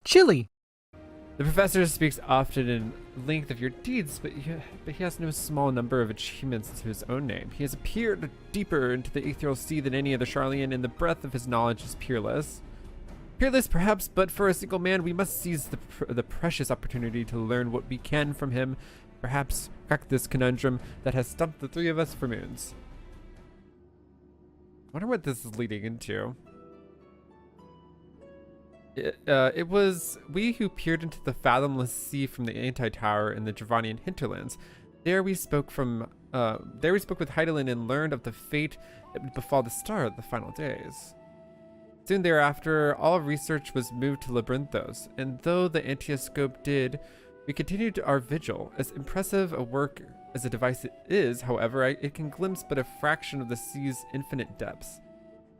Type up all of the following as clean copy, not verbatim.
Chili. The professor speaks often in length of your deeds, but he has no small number of achievements to his own name. He has peered deeper into the ethereal sea than any other Charlian, and the breadth of his knowledge is peerless. Peerless, perhaps, but for a single man, we must seize the precious opportunity to learn what we can from him. Perhaps crack this conundrum that has stumped the three of us for moons. I wonder what this is leading into. It was we who peered into the fathomless sea from the anti-tower in the Dravanian hinterlands. There we spoke with Heidelin and learned of the fate that would befall the star of the final days. Soon thereafter, all research was moved to Labyrinthos, and though the antioscope did, we continued our vigil. As impressive a work as a device it is, however, it can glimpse but a fraction of the sea's infinite depths.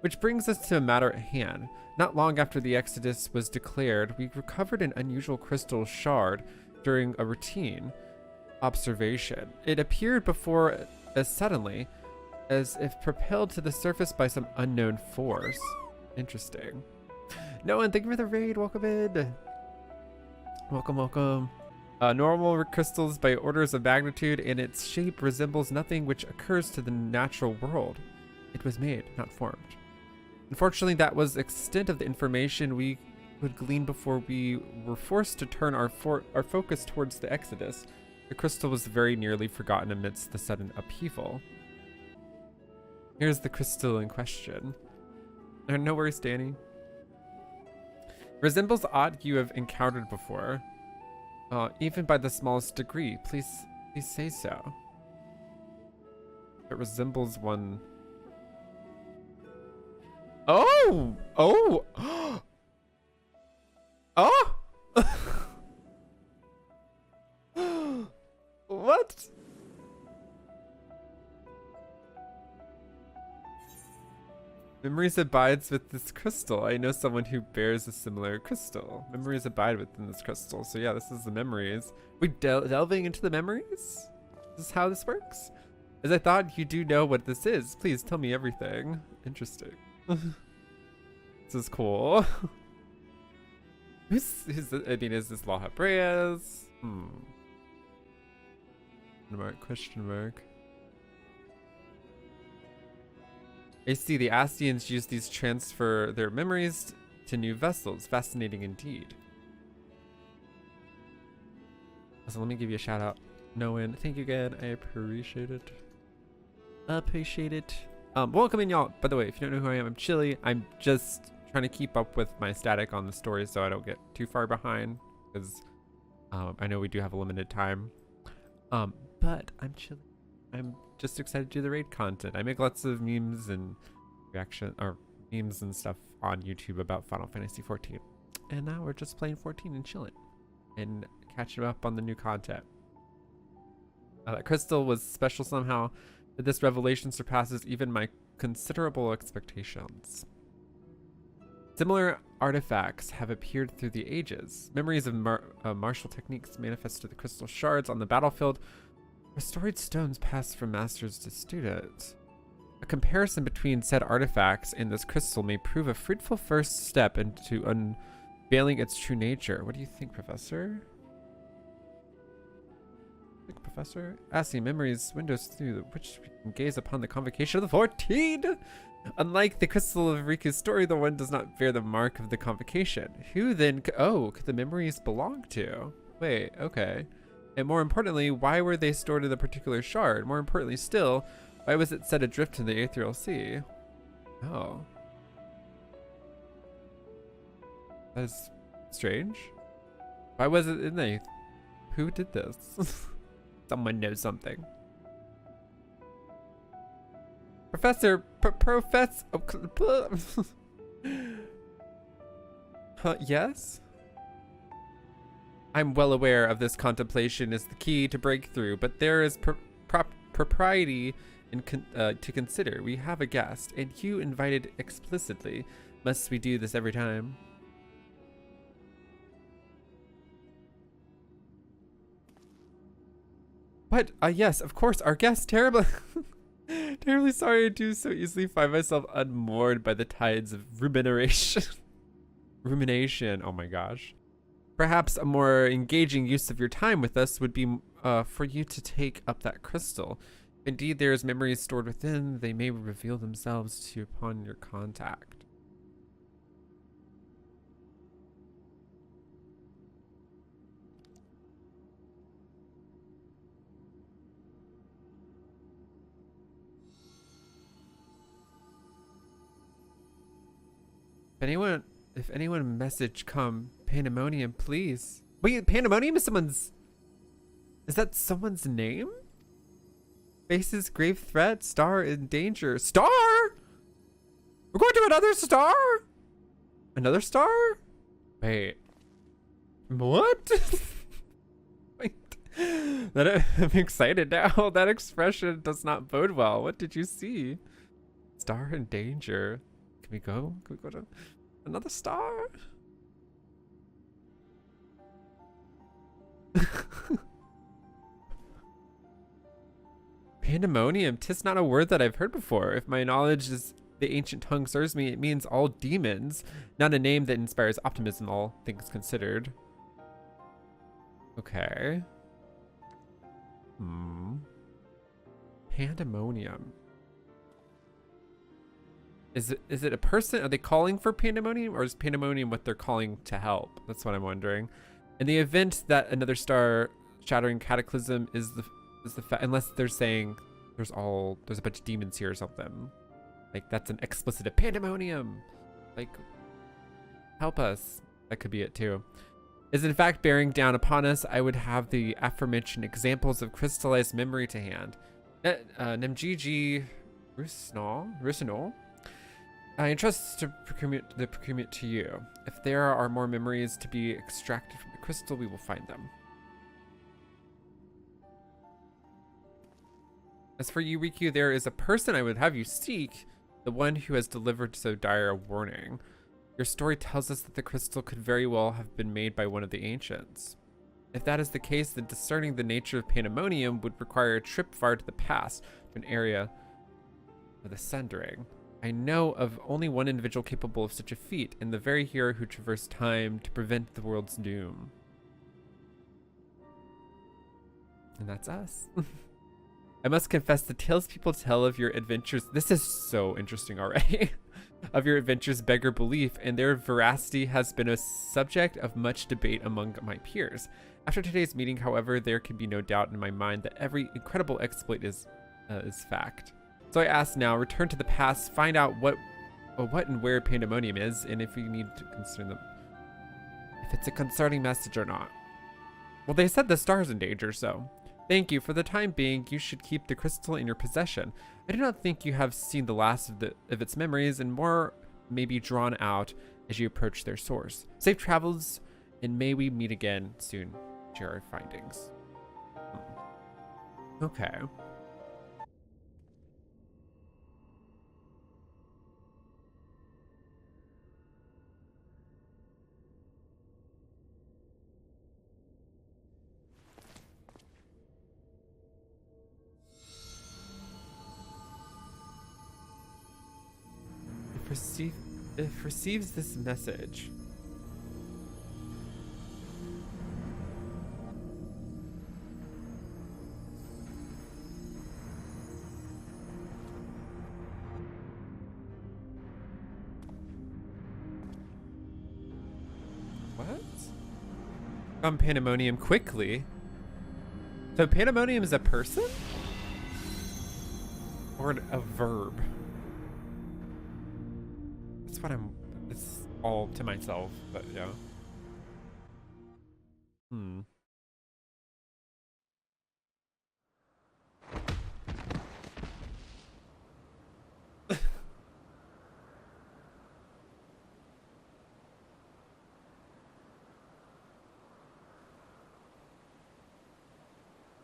Which brings us to a matter at hand. Not long after the Exodus was declared, we recovered an unusual crystal shard during a routine observation. It appeared before as suddenly as if propelled to the surface by some unknown force. Interesting. Noah, thank you for the raid. Welcome in. Welcome, welcome. Normal crystals by orders of magnitude, and its shape resembles nothing which occurs to the natural world. It was made, not formed. Unfortunately, that was the extent of the information we would glean before we were forced to turn our focus towards the Exodus. The crystal was very nearly forgotten amidst the sudden upheaval. Here's the crystal in question. No worries, Danny. Resembles odd you have encountered before, even by the smallest degree. Please say so. It resembles one. Oh! Oh! Oh! What? Memories abides with this crystal. I know someone who bears a similar crystal. Memories abide within this crystal. So yeah, this is the memories. We delving into the memories? This is how this works? As I thought you do know what this is. Please tell me everything. Interesting. This is cool. Is this Law Hebreas? Question mark. I see the Astians use these transfer their memories to new vessels. Fascinating indeed. So let me give you a shout out. Noan, thank you again. I appreciate it. Welcome in, y'all. By the way, if you don't know who I am, I'm Chili. I'm just trying to keep up with my static on the story so I don't get too far behind, because I know we do have a limited time. But I'm Chili. I'm just excited to do the raid content. I make lots of memes and memes and stuff on YouTube about Final Fantasy XIV. And now we're just playing 14 and chilling and catching up on the new content. That crystal was special somehow, but this revelation surpasses even my considerable expectations. Similar artifacts have appeared through the ages. Memories of martial techniques manifest to the crystal shards on the battlefield. Restored stones pass from masters to students. A comparison between said artifacts and this crystal may prove a fruitful first step into unveiling its true nature. What do you think, Professor? Professor? Asking memories, windows through which we can gaze upon the convocation of the 14. Unlike the crystal of Riku's story, the one does not bear the mark of the convocation. Who then could the memories belong to? Wait, okay. And more importantly, why were they stored in a particular shard? More importantly still, why was it set adrift in the ethereal sea? Oh. That is strange. Why was it in there? Who did this? Someone knows something. Professor, yes? I'm well aware of this contemplation is the key to breakthrough, but there is propriety to consider. We have a guest, and you invited explicitly. Must we do this every time? What? Yes, of course, our guest. Terribly sorry I do so easily find myself unmoored by the tides of rumination. Oh my gosh. Perhaps a more engaging use of your time with us would be for you to take up that crystal. Indeed, there is memories stored within. They may reveal themselves to you upon your contact. If anyone message come, Pandemonium, please. Wait, Pandemonium is someone's... Is that someone's name? Faces grave threat, star in danger. Star? We're going to another star? Another star? Wait. What? Wait. I'm excited now. That expression does not bode well. What did you see? Star in danger. Can we go? Can we go to another star? Pandemonium, 'tis not a word that I've heard before. If my knowledge is the ancient tongue serves me, it means all demons. Not a name that inspires optimism, all things considered. Okay. Pandemonium. Is it a person? Are they calling for Pandemonium, or is Pandemonium what they're calling to help? That's what I'm wondering. In the event that another star shattering cataclysm is the unless they're saying there's a bunch of demons here or something. Like that's an explicit of Pandemonium. Like help us. That could be it too. Is in fact bearing down upon us. I would have the aforementioned examples of crystallized memory to hand. Nemgigi Rusinol. I entrust the procurement to you. If there are more memories to be extracted from the crystal, we will find them. As for you, Riku, there is a person I would have you seek, the one who has delivered so dire a warning. Your story tells us that the crystal could very well have been made by one of the ancients. If that is the case, then discerning the nature of Pandemonium would require a trip far to the past, to an area of the Sundering. I know of only one individual capable of such a feat, and the very hero who traversed time to prevent the world's doom. And that's us. I must confess, the tales people tell of your adventures, this is so interesting already, of your adventures beggar belief, and their veracity has been a subject of much debate among my peers. After today's meeting, however, there can be no doubt in my mind that every incredible exploit is fact. So I ask now, return to the past, find out what and where Pandemonium is, and if we need to concern them, if it's a concerning message or not. Well, they said the star's in danger, so thank you. For the time being, you should keep the crystal in your possession. I do not think you have seen the last of its memories, and more may be drawn out as you approach their source. Safe travels, and may we meet again soon. Share our findings. Okay. It receives this message. What? Pandemonium quickly. So Pandemonium is a person? Or a verb? That's what it's all to myself, but yeah.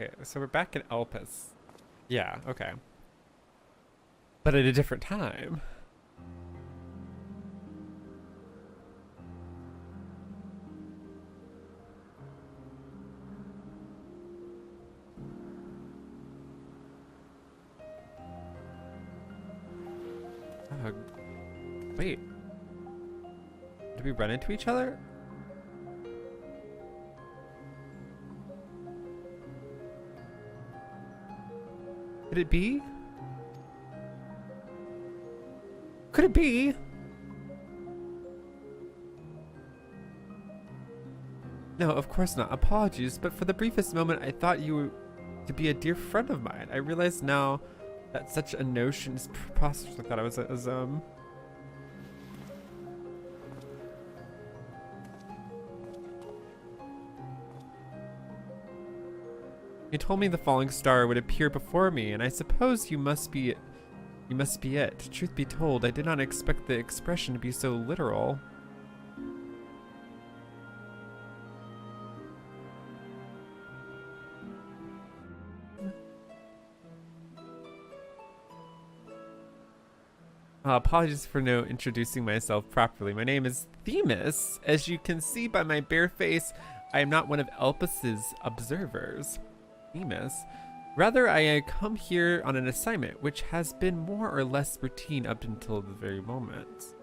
Okay, so we're back in Elpis. Yeah, okay. But at a different time. Wait. Did we run into each other? Could it be? Could it be? No, of course not. Apologies, but for the briefest moment, I thought you were to be a dear friend of mine. I realize now that such a notion is preposterous. I thought I was You told me the falling star would appear before me, and I suppose you must be it. Truth be told, I did not expect the expression to be so literal. Apologies for no introducing myself properly. My name is Themis. As you can see by my bare face, I am not one of Elpis's observers. Themis. Rather, I come here on an assignment, which has been more or less routine up until the very moment.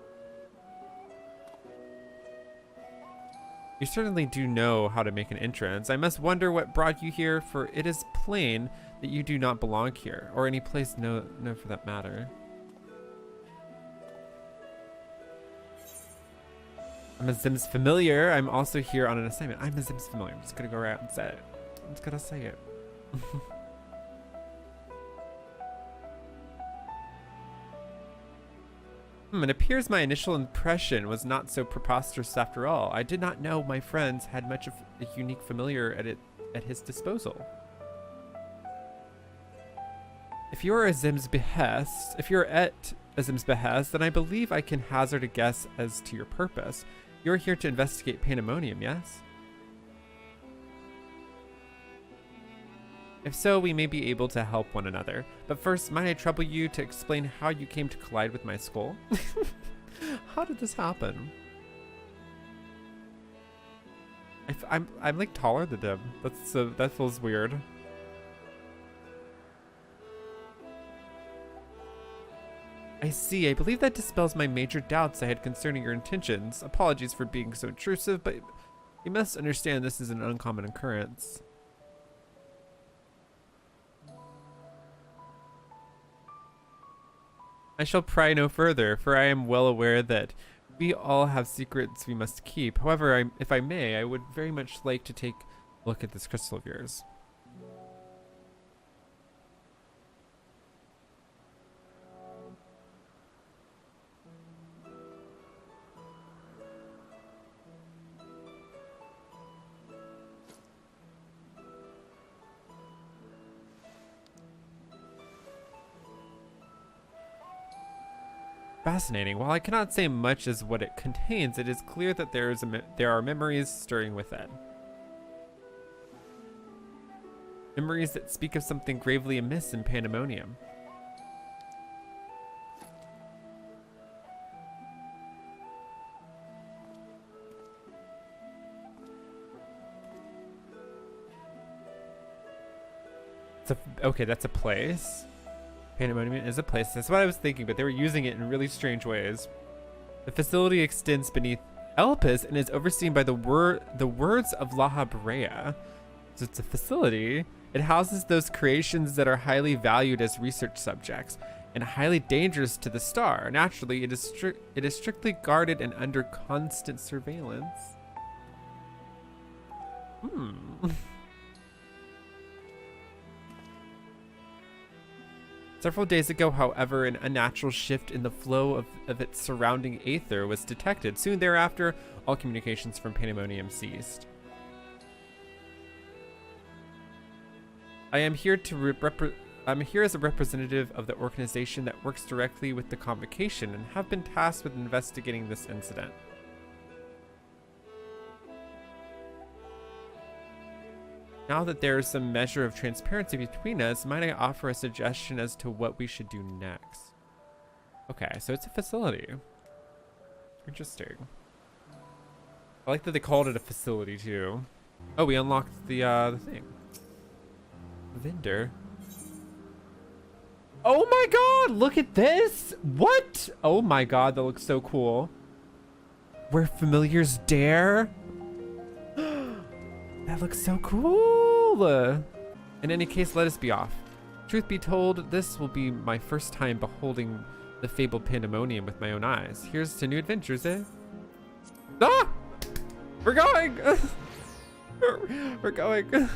You certainly do know how to make an entrance. I must wonder what brought you here, for it is plain that you do not belong here, or any place no for that matter. I'm a Zim's familiar. I'm also here on an assignment. I'm a Zim's familiar. I'm just gonna go right out and say it. I'm just gonna say it. It appears my initial impression was not so preposterous after all. I did not know my friends had much of a unique familiar at his disposal. If you're at a Zim's behest, then I believe I can hazard a guess as to your purpose. You're here to investigate Pandemonium, yes? If so, we may be able to help one another. But first, might I trouble you to explain how you came to collide with my skull? How did this happen? I'm like taller than him. That feels weird. I see. I believe that dispels my major doubts I had concerning your intentions. Apologies for being so intrusive, but you must understand this is an uncommon occurrence. I shall pry no further, for I am well aware that we all have secrets we must keep. However, if I may, I would very much like to take a look at this crystal of yours. Fascinating. While I cannot say much as what it contains, it is clear that there are memories stirring within. Memories that speak of something gravely amiss in Pandemonium. Okay, that's a place. Pandaemonium is a place. That's what I was thinking, but they were using it in really strange ways. The facility extends beneath Elpis and is overseen by the words of La Habrea. So it's a facility. It houses those creations that are highly valued as research subjects and highly dangerous to the star. Naturally, it is strictly guarded and under constant surveillance. Several days ago, however, an unnatural shift in the flow of its surrounding aether was detected. Soon thereafter, all communications from Pandemonium ceased. I am here as a representative of the organization that works directly with the convocation and have been tasked with investigating this incident. Now that there is some measure of transparency between us, might I offer a suggestion as to what we should do next? Okay, so it's a facility. Interesting. I like that they called it a facility too. Oh, we unlocked the thing. Vendor. Oh my god, look at this! What? Oh my god, that looks so cool. Where familiars dare? That looks so cool. In any case, let us be off. Truth be told, this will be my first time beholding the fabled Pandemonium with my own eyes. Here's to new adventures, eh? Ah! We're going! We're going.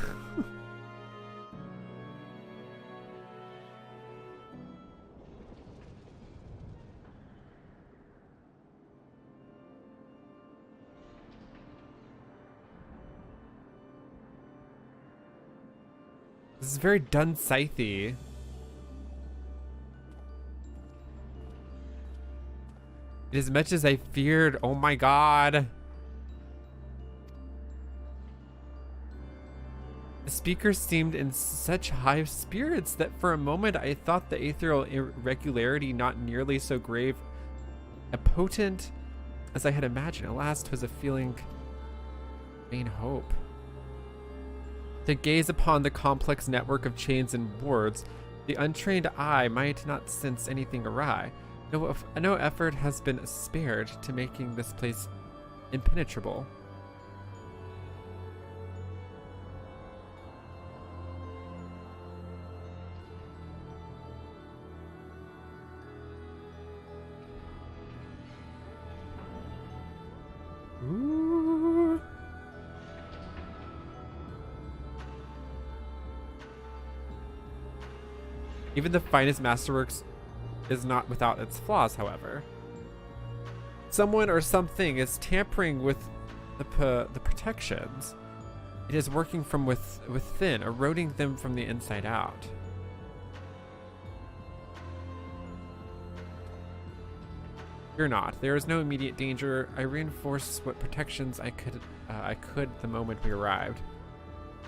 This is very done scythy. As much as I feared, oh my god. The speaker seemed in such high spirits that for a moment I thought the ethereal irregularity not nearly so grave and potent as I had imagined. At last was a feeling vain hope. To gaze upon the complex network of chains and wards, the untrained eye might not sense anything awry. No effort has been spared to making this place impenetrable. Ooh. Even the finest masterworks is not without its flaws, however. Someone or something is tampering with the protections. It is working from within, eroding them from the inside out. Fear not. There is no immediate danger. I reinforced what protections I could the moment we arrived.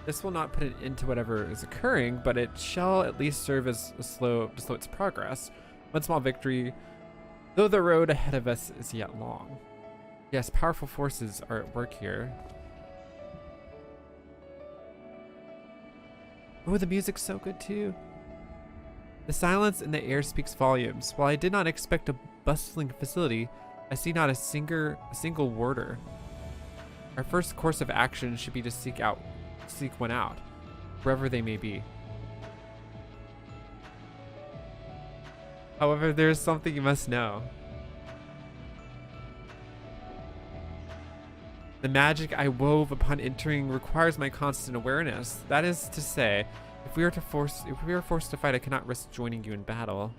This will not put an end to whatever is occurring, but it shall at least serve as to slow its progress. One small victory, though the road ahead of us is yet long. Yes, powerful forces are at work here. Oh, the music's so good too. The silence in the air speaks volumes. While I did not expect a bustling facility, I see not a single warder. Our first course of action should be to seek one out, wherever they may be. However, there is something you must know. The magic I wove upon entering requires my constant awareness. That is to say, if we are forced to fight, I cannot risk joining you in battle.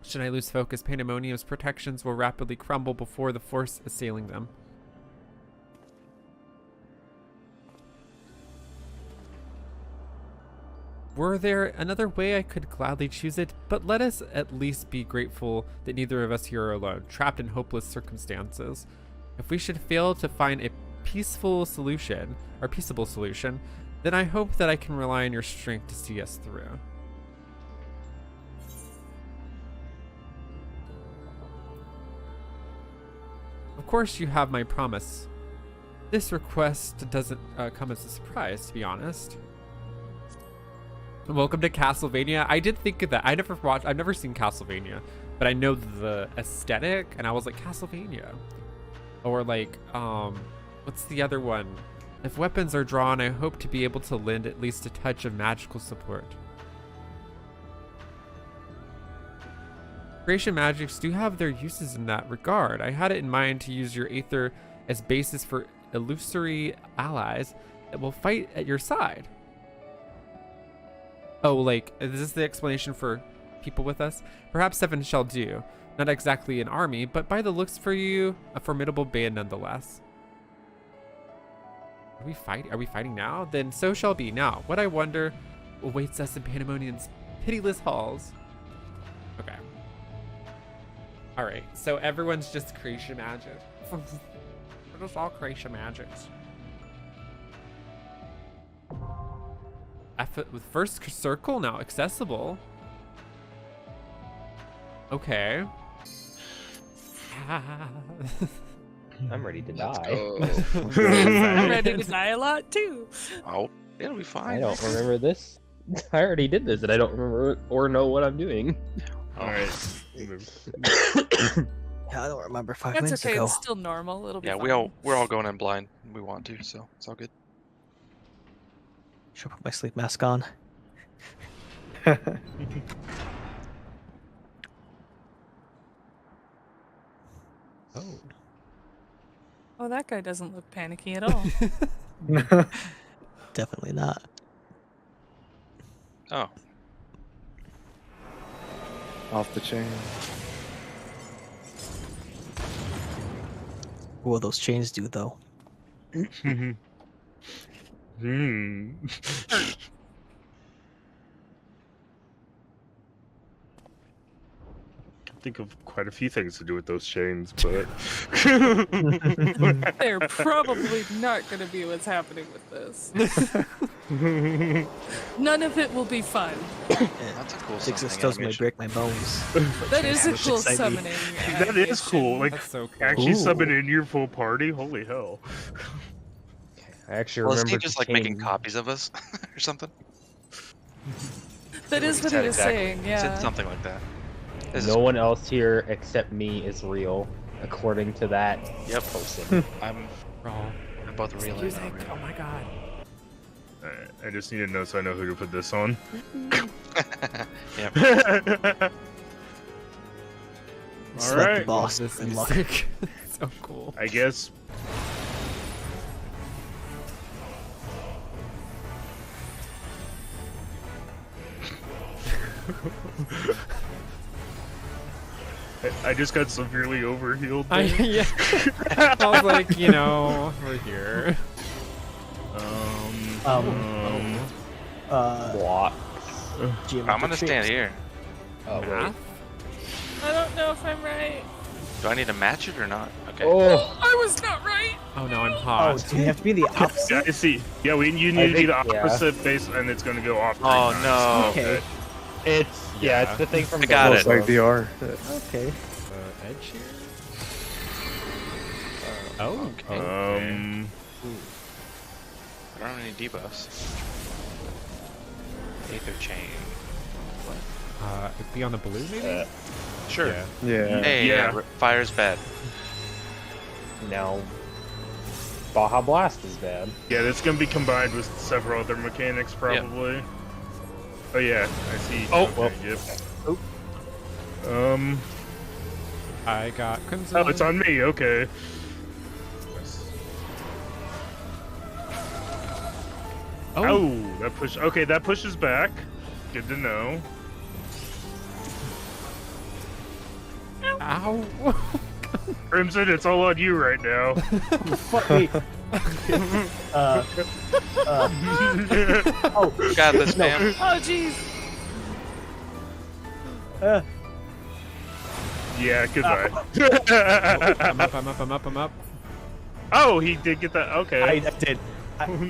Should I lose focus, Pandemonium's protections will rapidly crumble before the force assailing them. Were there another way, I could gladly choose it, but let us at least be grateful that neither of us here are alone, trapped in hopeless circumstances. If we should fail to find a peaceable solution, then I hope that I can rely on your strength to see us through. Of course, you have my promise. This request doesn't come as a surprise, to be honest. Welcome to Castlevania. I did think of that. I've never seen Castlevania, but I know the aesthetic, and I was like, Castlevania. Or like, what's the other one? If weapons are drawn, I hope to be able to lend at least a touch of magical support. Creation magics do have their uses in that regard. I had it in mind to use your aether as basis for illusory allies that will fight at your side. Oh, like, is this the explanation for people with us? Perhaps 7 shall do. Not exactly an army, but by the looks for you, a formidable band nonetheless. Are we fighting now? Then so shall be. Now, what I wonder awaits us in Pandemonium's pitiless halls. Okay. Alright, so everyone's just creation magic. We're just all creation magics. With first circle now accessible. Okay. I'm ready to die. I'm ready to die a lot too. Oh, it'll be fine. I don't remember this. I already did this and I don't remember or know what I'm doing. Alright. Yeah, I don't remember 5 That's minutes okay. ago. It's still normal. It'll be Yeah, fine. we're all going in blind. We want to, so it's all good. Should put my sleep mask on. Oh. Oh, that guy doesn't look panicky at all. Definitely not. Oh, Off the chain. What will those chains do, though? Hmm. Think of quite a few things to do with those chains, but They're probably not going to be what's happening with this. None of it will be fun. that's a cool Six of something Stones may animation. break my bones. That is a Which cool excites me. summoning. that is cool. Like That's so cool. actually Ooh. summon in your full party. Holy hell! I actually Well, is remember he just like making copies of us or something? That is what he Said was exactly. saying, He yeah. said something like that. This is No one else here except me is real, according to that Yep. person. I'm Raw. both real and Music. not real. Oh my god. I just need to know so I know who to put this on. Yep. Select All the right. boss This and luck. music. So cool. I guess. I just got severely overhealed. Yeah. I was like, you know, we're here. Block. I'm Geometric gonna stand shapes. here. Oh, wait. Math? I don't know if I'm right. Do I need to match it or not? Okay. Oh, I was not right. Oh no, I'm Oh, hot. do you have to be the Yeah, opposite? I see. Yeah, you need I to be think- the yeah. opposite face, and it's gonna go off. Oh, 3 times. no. Okay. it's it's the thing from. I got Before. it. Like DR. Okay. Edge here? Oh, okay. Um. I don't have any debuffs. Aether chain. it'd be on the blue maybe? Sure. Yeah. Yeah. Hey, yeah. Fire's bad. Now, Baja Blast is bad. Yeah, that's gonna be combined with several other mechanics, probably. Oh yeah, I see. Oh, okay, well. Yep. Oh. I got crimson. Oh, it's on me. Okay. Oh, that push. Okay, that pushes back. Good to know. Ow. Crimson, it's all on you right now. Fuck me. Oh, Got this, No. man. Oh, jeez. Yeah, goodbye. I'm up, I'm up, I'm up, I'm up. Oh, he did get that. I Okay. did.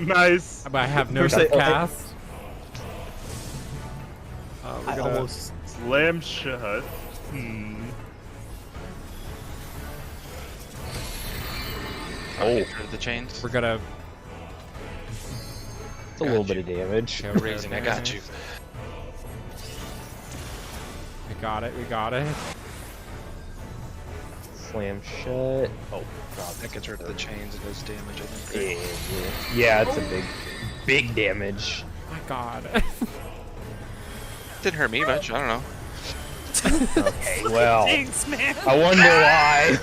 Nice. But I have no First I- cast. We're I gonna... almost. Slam shut. Oh. For the chains. We're gonna... It's a little bit of damage. Okay, Raising, I got you. We got it, we got it. Slam shut. Oh, God. That gets rid of the chains. It does damage, I think. Yeah, it's a big damage. Oh my god. Didn't hurt me much. I don't know. Okay, well, Thanks, man. I wonder why.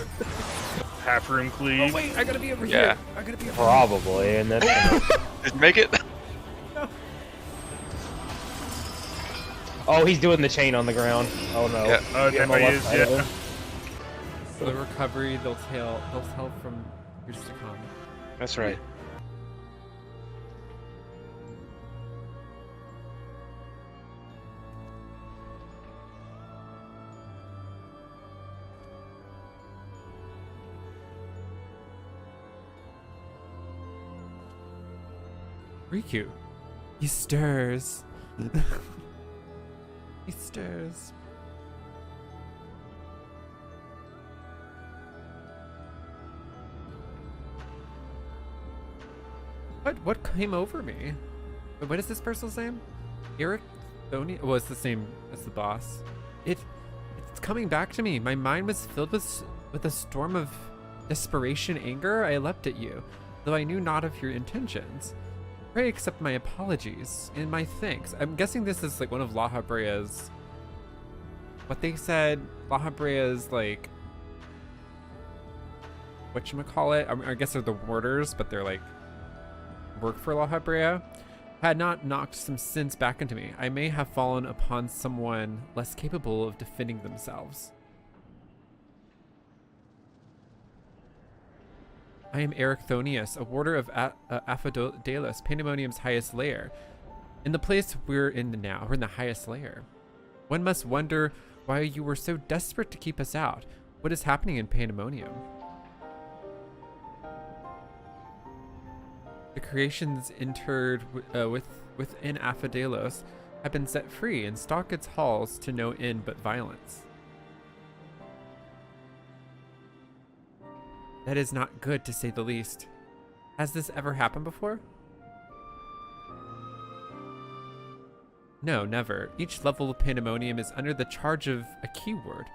Half room cleave. Oh wait, I gotta be over Yeah. here. I gotta be over Probably, and that's Did you make it? oh, he's doing the chain on the ground. Oh no. Yeah. Oh, Get on there the he left is. side of Yeah. him. For the recovery, they'll tell from years to come. That's right. Riku. He stirs. He stirs. What came over me? What is this person's name? Erichtonius? Well, it's the same as the boss. It's coming back to me. My mind was filled with a storm of desperation, anger. I leapt at you, though I knew not of your intentions. Pray accept my apologies and my thanks. I'm guessing this is like one of La Habrea's. What they said, La Habrea's like, whatchamacallit? I guess they're the warders, but they're like work for La Habrea. Had not knocked some sense back into me, I may have fallen upon someone less capable of defending themselves. I am Erichtonius, a warder of Aphodelos, Pandemonium's highest layer. In the place we're in now, we're in the highest layer. One must wonder why you were so desperate to keep us out. What is happening in Pandemonium? The creations interred within Aphodelos have been set free and stalk its halls to no end but violence. That is not good, to say the least. Has this ever happened before? No, never. Each level of Pandemonium is under the charge of a keyword,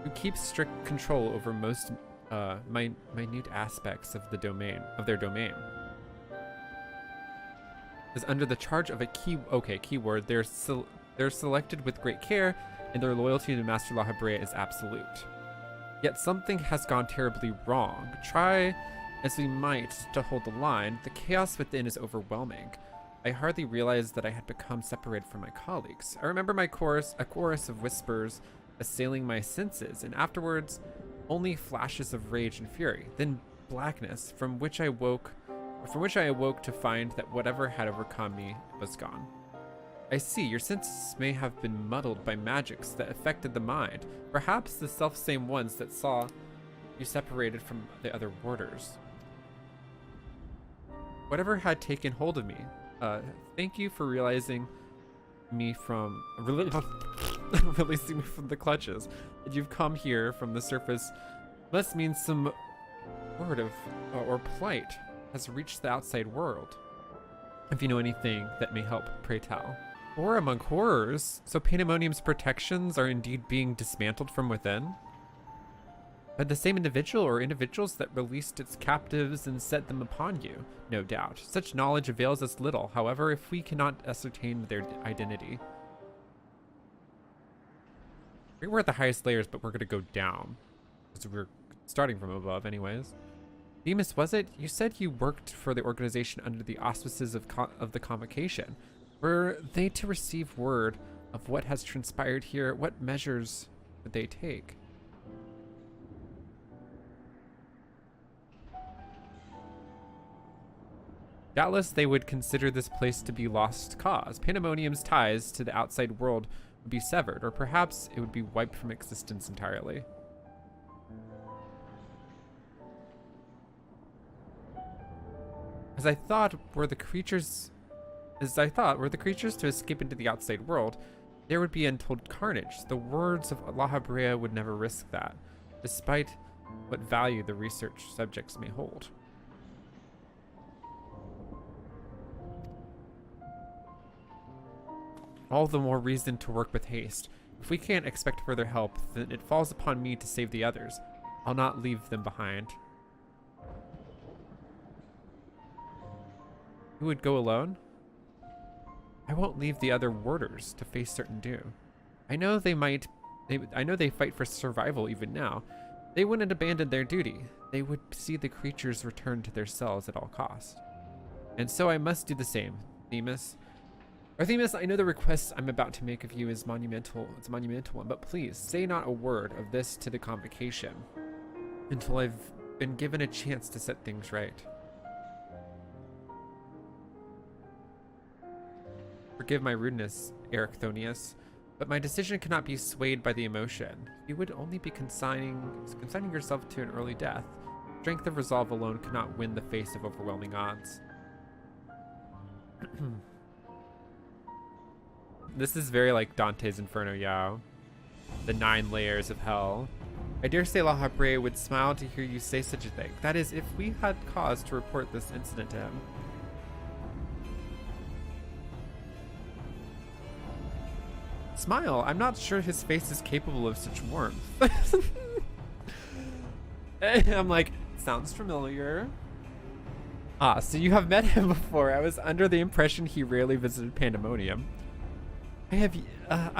who keeps strict control over most minute aspects of their domain. Is under the charge of a keyword. They're selected with great care, and their loyalty to Master La Habrea is absolute. Yet something has gone terribly wrong. Try as we might to hold the line, the chaos within is overwhelming. I hardly realized that I had become separated from my colleagues. I remember a chorus of whispers assailing my senses, and afterwards, only flashes of rage and fury. Then blackness, from which I awoke to find that whatever had overcome me was gone. I see, your senses may have been muddled by magics that affected the mind, perhaps the self-same ones that saw you separated from the other warders. Whatever had taken hold of me, thank you for releasing me from the clutches. That you've come here from the surface must mean some word of or plight has reached the outside world. If you know anything that may help, pray tell. Horror among horrors, so Pandemonium's protections are indeed being dismantled from within? By the same individual or individuals that released its captives and set them upon you, no doubt. Such knowledge avails us little, however, if we cannot ascertain their identity. We're at the highest layers, but we're going to go down, because we're starting from above anyways. Themis, was it? You said you worked for the organization under the auspices of the convocation. Were they to receive word of what has transpired here, what measures would they take? Doubtless they would consider this place to be lost cause. Pandemonium's ties to the outside world would be severed, or perhaps it would be wiped from existence entirely. As I thought, were the creatures to escape into the outside world, there would be untold carnage. The words of La Habrea would never risk that, despite what value the research subjects may hold. All the more reason to work with haste. If we can't expect further help, then it falls upon me to save the others. I'll not leave them behind. You would go alone? I won't leave the other warders to face certain doom. I know they fight for survival even now. They wouldn't abandon their duty. They would see the creatures return to their cells at all cost. And so I must do the same, Themis. Themis, I know the request I'm about to make of you is monumental. It's a monumental one, but please say not a word of this to the convocation until I've been given a chance to set things right. Forgive my rudeness, Erichtonius, but my decision cannot be swayed by the emotion. You would only be consigning yourself to an early death. Strength of resolve alone cannot win the face of overwhelming odds. This is very like Dante's Inferno, Yao. The 9 layers of hell. I dare say La Habrea would smile to hear you say such a thing. That is, if we had cause to report this incident to him. Smile. I'm not sure his face is capable of such warmth. I'm like, sounds familiar. Ah, so you have met him before. I was under the impression he rarely visited Pandemonium. I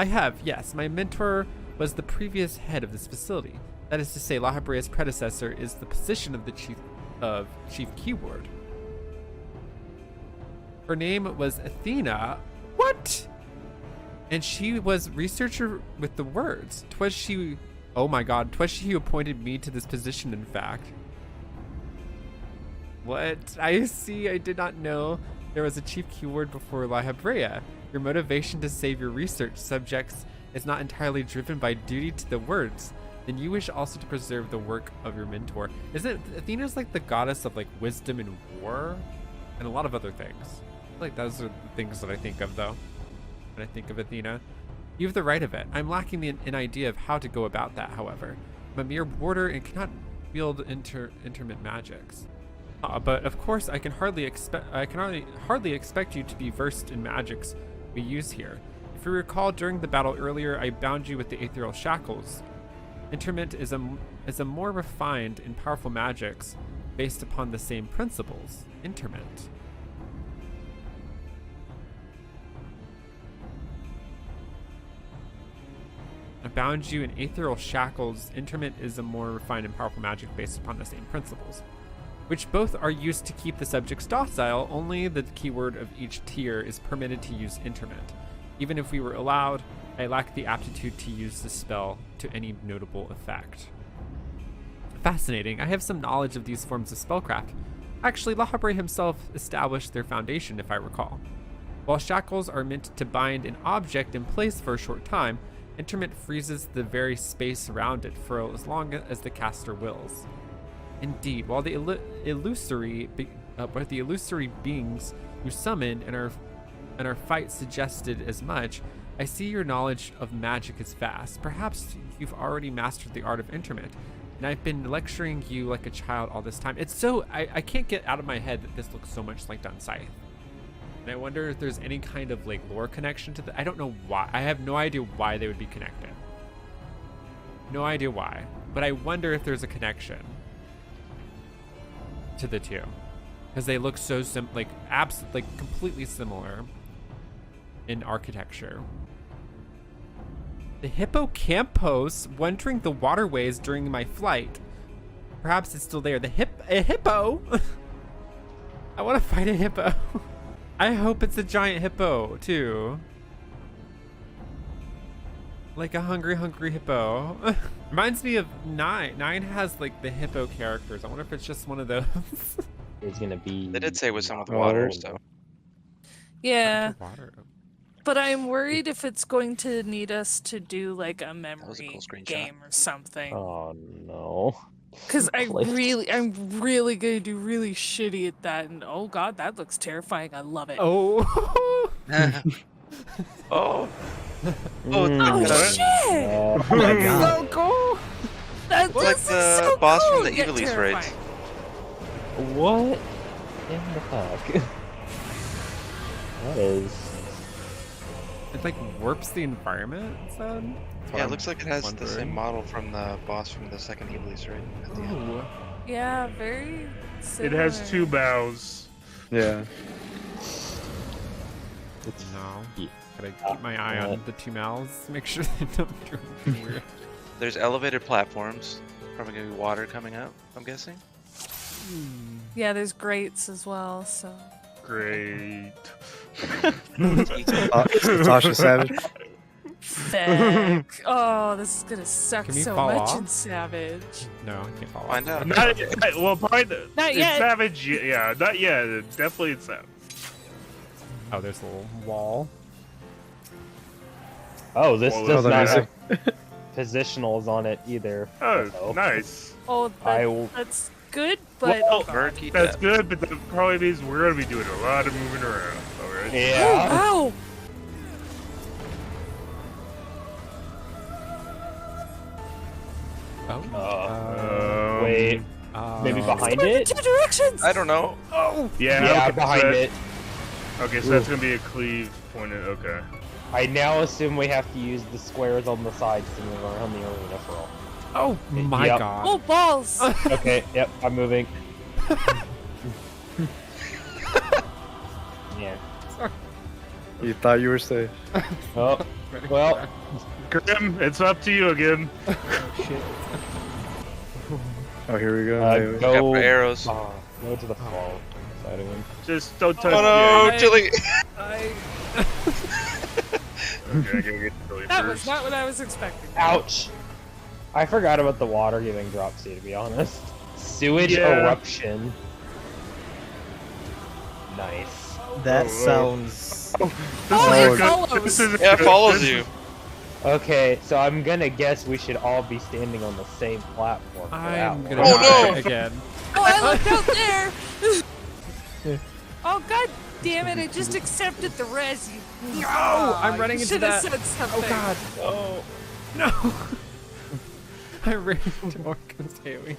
have, yes. My mentor was the previous head of this facility. That is to say, La Habrea's predecessor is the position of the chief keyword. Her name was Athena. What? And she was researcher with the words. Twas she, oh my god, twas she who appointed me to this position, in fact. What? I see, I did not know there was a chief keyword before La Habrea. Your motivation to save your research subjects is not entirely driven by duty to the words. Then you wish also to preserve the work of your mentor. Isn't Athena's like the goddess of like wisdom and war? And a lot of other things. I feel like those are the things that I think of though. When I think of Athena. You have the right of it. I'm lacking an idea of how to go about that, however. I'm a mere warder and cannot wield intermittent magics. But of course, I can hardly expect you to be versed in magics we use here. If you recall, during the battle earlier, I bound you with the ethereal shackles. Interment is a more refined and powerful magics based upon the same principles. Interment. I bound you in ethereal shackles. Interment is a more refined and powerful magic based upon the same principles, which both are used to keep the subjects docile. Only the keyword of each tier is permitted to use Interment. Even if we were allowed, I lack the aptitude to use the spell to any notable effect. Fascinating. I have some knowledge of these forms of spellcraft. Actually, La Habrea himself established their foundation, if I recall. While shackles are meant to bind an object in place for a short time, Interment freezes the very space around it for as long as the caster wills. Indeed, while the illusory beings you summoned and our fight suggested as much, I see your knowledge of magic is vast. Perhaps you've already mastered the art of Interment, and I've been lecturing you like a child all this time. It's so I can't get out of my head that this looks so much like Dun Scythe. And I wonder if there's any kind of like lore connection to I don't know why. I have no idea why they would be connected. No idea why. But I wonder if there's a connection to the two, because they look so completely similar in architecture. The Hippokampus wandering the waterways during my flight. Perhaps it's still there. A hippo. I want to fight a hippo. I hope it's a giant hippo too. Like a hungry hippo. Reminds me of 9. 9 has like the hippo characters. I wonder if it's just one of those. It's gonna be. They did say it was some of the water, so. Yeah, Water. but I'm worried if it's going to need us to do like a memory cool screenshot. game or something. Oh no. Because I'm Clicked. really gonna do really shitty at that. And oh god, that looks terrifying. I love it. Oh. Oh. Oh, What? shit! Oh Oh my my god. So cool. That It's like this is the so boss cool, from the yet Evilise raids. terrifying. What in the fuck? That is. It like warps the environment. Yeah, it looks like it has the same model from the boss from the second Evilise raid at the end. Ooh. Yeah, very It similar. has 2 bows. Yeah. It's No. Yeah. Gotta keep my eye on the 2 mouths. Make sure they don't do anything weird. There's elevated platforms. Probably gonna be water coming out, I'm guessing. Yeah, there's grates as well. So Great. Natasha Savage. Feck. Oh, this is gonna suck Can we so fall much off? in Savage. No, I can't follow. Find out. Not, well, probably Not it's yet. Savage. Yeah, not yet. Definitely it's Savage. Oh, there's a little wall. Oh, this Well, does hold on not a have positionals on it either. Oh, Uh-oh. nice. Oh, I will- that's good, but Well, Murky That's depth. good, but that probably means we're gonna be doing a lot of moving around. All right. Yeah. oh, Oh. Wait. Maybe Oh. behind wow! it? Two directions. I don't know. Oh, Yeah. Yeah, okay, behind so it. Okay, so that's gonna be a cleave pointed. Okay. I now assume we have to use the squares on the sides to move around the arena for all. Oh my Yep. god. oh balls! Okay, yep, I'm moving. can't. You thought you were safe. Oh, well, Grim, it's up to you again. Shit. Oh, here we go. go Got for arrows. Go to the far side of him. Just don't touch Oh the no, Chili! Okay, I gotta get Chili That was first. not what I was expecting. Ouch! I forgot about the water giving dropsy, to be honest. Sewage Yeah. eruption. Nice. That Oh, sounds. Oh, Oh, it follows. This is Yeah, it follows you. Okay, so I'm gonna guess we should all be standing on the same platform. for that I'm one. gonna Oh, die no! again. Oh, I looked out there. Oh god damn it! I just accepted the res. You... No, I'm running into that. Said something. Oh god. Oh no. I ran into Orca's Haley.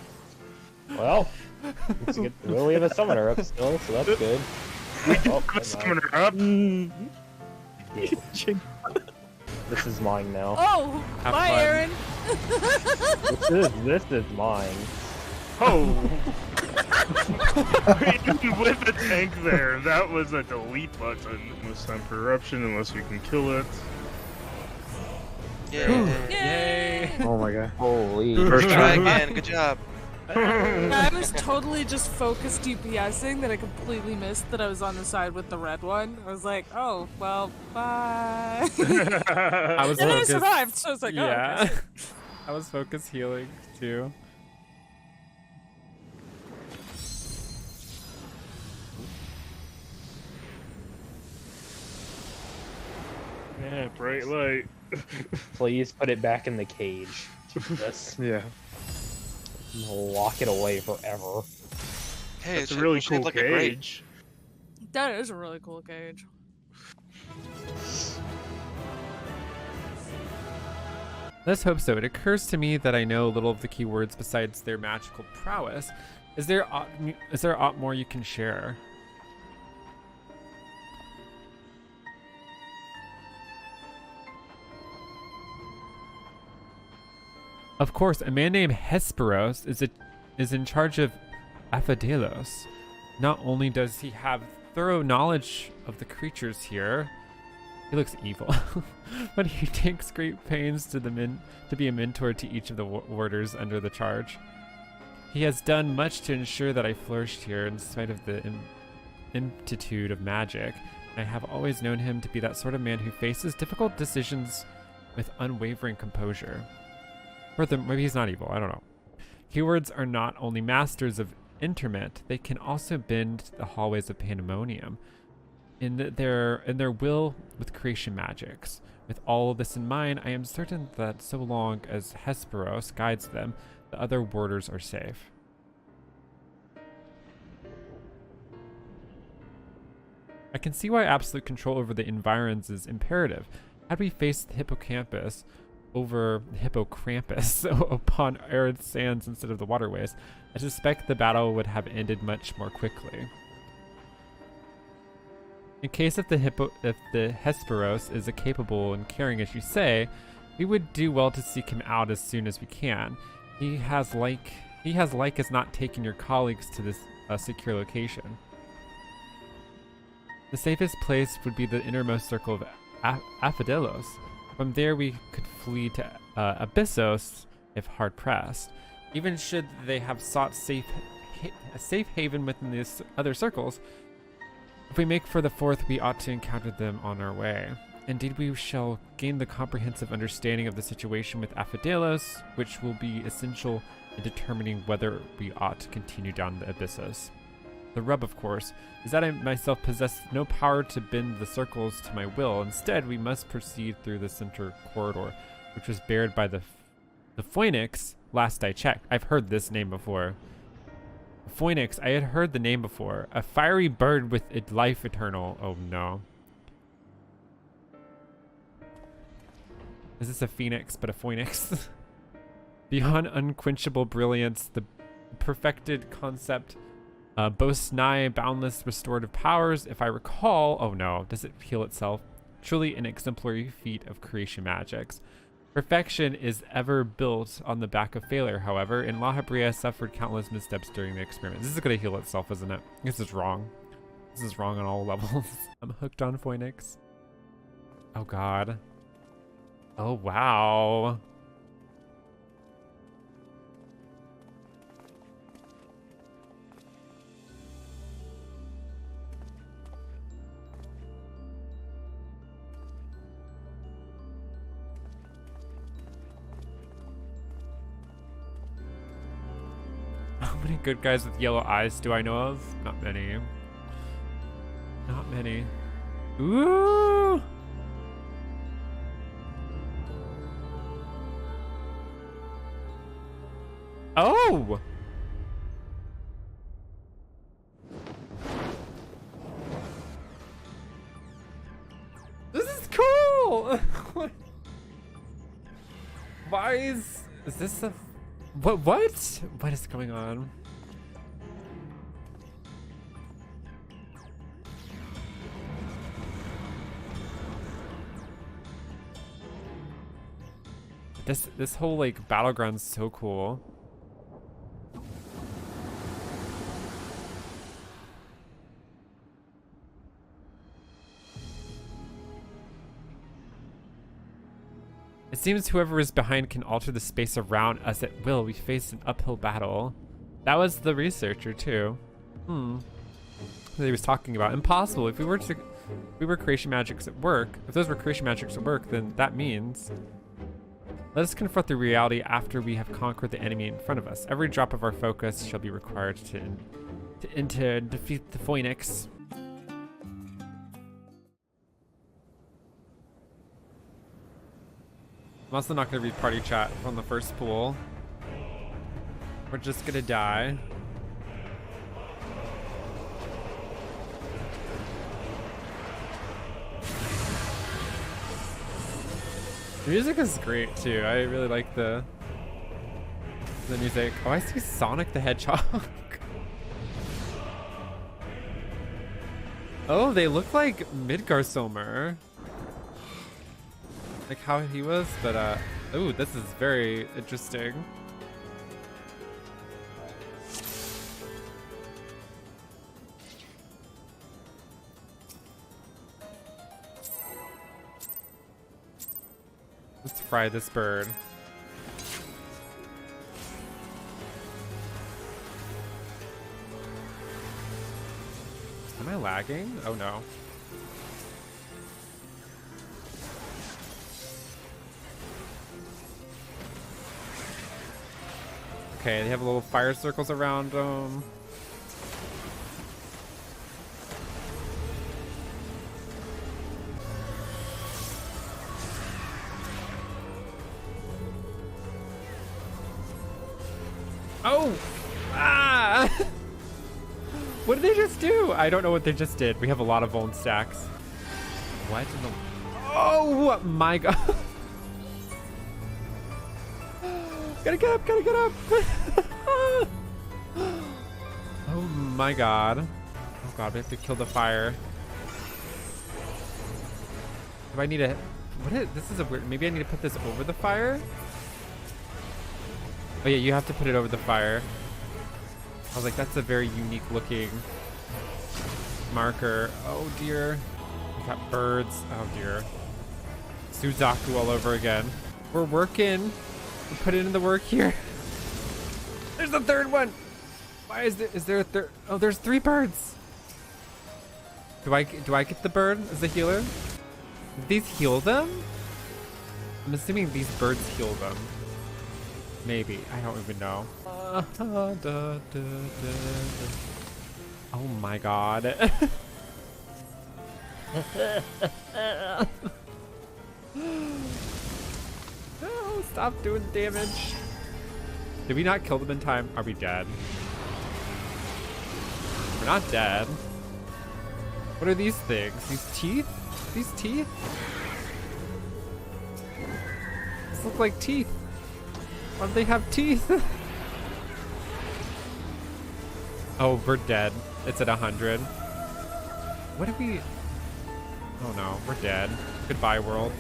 Well, it's good. Well, we have a summoner up still, so that's good. Oh, Have a summoner up. this is mine now. Oh, Have bye, fun. Aaron. This is mine. Oh! Even with the tank there, that was a delete button. Almost time for eruption unless we can kill it. Yeah. Yay! Oh my god. Holy. First Try try. again. Good job. I was totally just focused DPSing that I completely missed that I was on the side with the red one. I was like, oh, well, bye. I was And then I focused. survived, so I was like, oh, Yeah. okay. I was focused healing too. Yeah, bright light. Please put it back in the cage. Jesus. Yeah. Lock it away forever. Hey, It's a really shaped cool like a grape. cage. That is a really cool cage. Let's hope so. It occurs to me that I know little of the keywords besides their magical prowess. Is there aught more you can share? Of course, a man named Hesperos is in charge of Aphidelos. Not only does he have thorough knowledge of the creatures here, he looks evil, but he takes great pains to be a mentor to each of the warders under the charge. He has done much to ensure that I flourished here in spite of the ineptitude of magic. I have always known him to be that sort of man who faces difficult decisions with unwavering composure. Maybe he's not evil, I don't know. Keywords are not only masters of interment, they can also bend the hallways of Pandemonium in their will with creation magics. With all of this in mind, I am certain that so long as Hesperos guides them, the other warders are safe. I can see why absolute control over the environs is imperative. Had we faced the Hippocampus over Hippocampus upon arid sands instead of the waterways, I suspect the battle would have ended much more quickly. In case if the Hesperos is capable and caring as you say, we would do well to seek him out as soon as we can. He has like as not taken your colleagues to this secure location. The safest place would be the innermost circle of Aphidelos. From there we could flee to Abyssos if hard pressed. Even should they have sought a safe haven within these other circles, if we make for the fourth, we ought to encounter them on our way. Indeed, we shall gain the comprehensive understanding of the situation with Aphidelos, which will be essential in determining whether we ought to continue down the Abyssos. The rub, of course, is that I myself possess no power to bend the circles to my will. Instead, we must proceed through the center corridor, which was bared by the Phoinix last I checked. I've heard this name before. Phoinix, I had heard the name before. A fiery bird with a life eternal. Oh no. Is this a phoenix, but a Phoinix? Beyond unquenchable brilliance, the perfected concept boasts nigh boundless restorative powers. If I recall, oh no, does it heal itself? Truly an exemplary feat of creation magics. Perfection is ever built on the back of failure, however, and La Habrea suffered countless missteps during the experiment. This is going to heal itself, isn't it? This is wrong. This is wrong on all levels. I'm hooked on Phoinix. Oh god. Oh wow. How many good guys with yellow eyes do I know of? Not many. Not many. Ooh! Oh! This is cool! Why is this a... What? What is going on? This whole like battleground's so cool. It seems whoever is behind can alter the space around us at will. We face an uphill battle. That was the researcher too. That he was talking about. Impossible. If we were creation magics at work, if those were creation magics at work, then that means let us confront the reality after we have conquered the enemy in front of us. Every drop of our focus shall be required to defeat the Phoinix. I'm also not going to read party chat from the first pool. We're just going to die. The music is great too. I really like the music. Oh, I see Sonic the Hedgehog. Oh, they look like Midgardsormr. Like how he was, but ooh, this is very interesting. Let's fry this bird. Am I lagging? Oh no. Okay, they have little fire circles around them. Oh! Ah! What did they just do? I don't know what they just did. We have a lot of bone stacks. What in the... Oh my god! Gotta get up, gotta get up! Oh my god. Oh god, we have to kill the fire. Do I need a... What is... This is a weird... Maybe I need to put this over the fire? Oh yeah, you have to put it over the fire. I was like, that's a very unique looking marker. Oh dear. We got birds. Oh dear. Suzaku all over again. We're working. We put it in the work here. There's the third one. Why is there a third? Oh, there's 3 birds. Do I get the bird as a healer? Did these heal them? I'm assuming these birds heal them. Maybe. I don't even know. Oh my god. No, stop doing damage. Did we not kill them in time? Are we dead? We're not dead. What are these things? These teeth? These teeth? These look like teeth. Why do they have teeth? Oh, we're dead. It's at 100. What do we... Oh no, we're dead. Goodbye, world.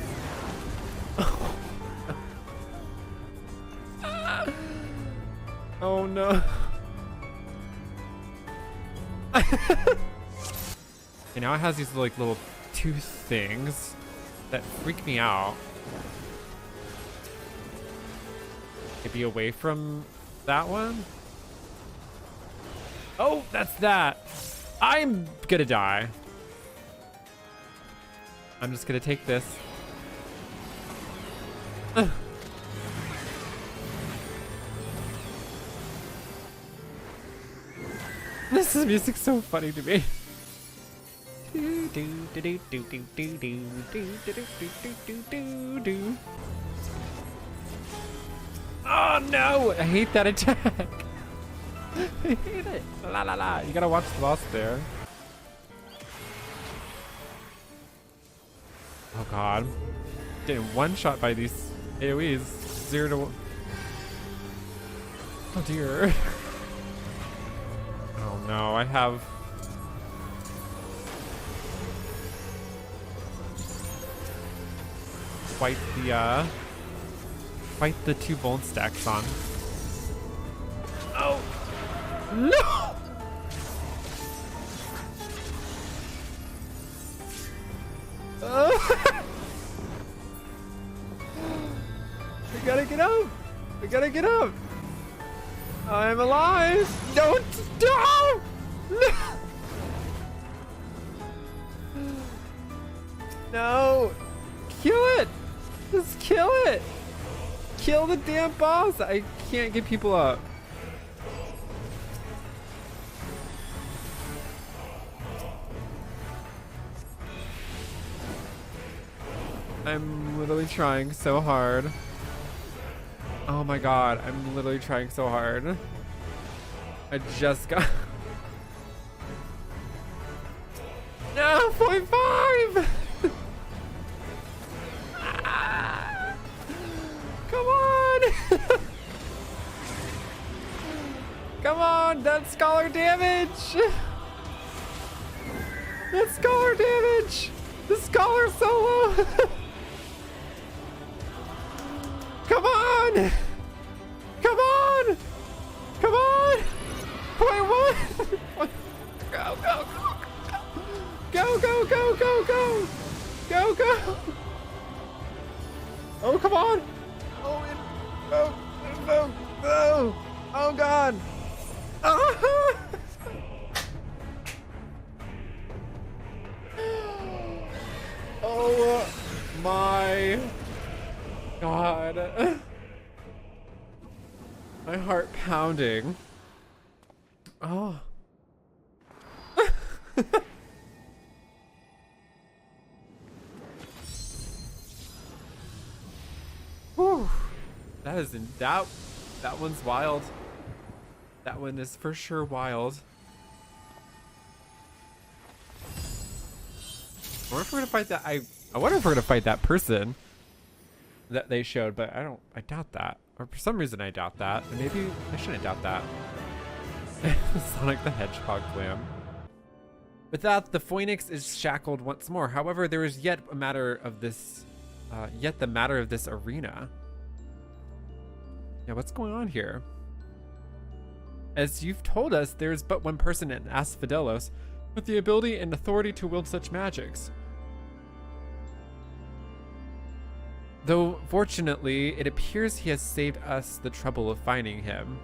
Oh no. And now it has these like little tooth things that freak me out. Maybe away from that one. Oh, that's that. I'm gonna die. I'm just gonna take this. This music's so funny to me. Oh no! I hate that attack. I hate it. La la la. You gotta watch the boss there. Oh god. Getting one shot by these AoEs. 0 to 1. Oh dear. Oh no, I have. Quite the 2 bone stacks on. Oh no! We gotta get up! We gotta get up! I'm alive! Don't! No! No! No! Kill it! Just kill it! Kill the damn boss! I can't get people up. I'm literally trying so hard. Oh my god, I'm literally trying so hard. I just got... No, 0.5! Come on! Come on, that's scholar damage! That's scholar damage! The scholar solo! Come on! Come on! Come on! Point one! Go, go, go! Go, go, go, go, go! Go, go! Oh, come on! Oh, no, no, no! Oh, God! Ah! Oh, my God. My heart pounding. Oh. Whew. That is in doubt. That one's wild. That one is for sure wild. I wonder if we're gonna fight that. I wonder if we're gonna fight that person that they showed, but I doubt that. Or for some reason I doubt that. Or maybe I shouldn't doubt that. Sonic the Hedgehog clan. With that, the Phoinix is shackled once more. However, there is yet the matter of this arena. Yeah, what's going on here? As you've told us, there is but one person in Asphodelos with the ability and authority to wield such magics. Though, fortunately, it appears he has saved us the trouble of finding him.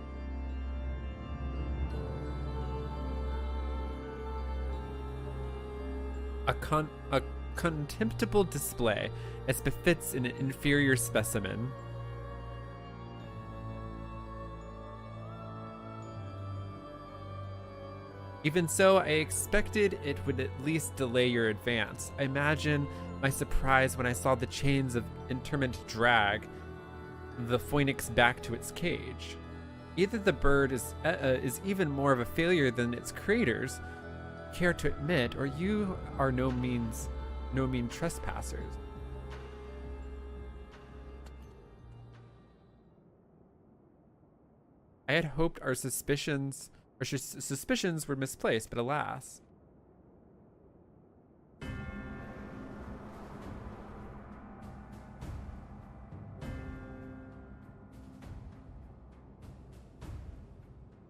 A contemptible display, as befits an inferior specimen. Even so, I expected it would at least delay your advance. I imagine my surprise when I saw the chains of interment drag the Phoinix back to its cage. Either the bird is even more of a failure than its creators care to admit, or you are no mean trespassers. I had hoped our suspicions were misplaced, but alas.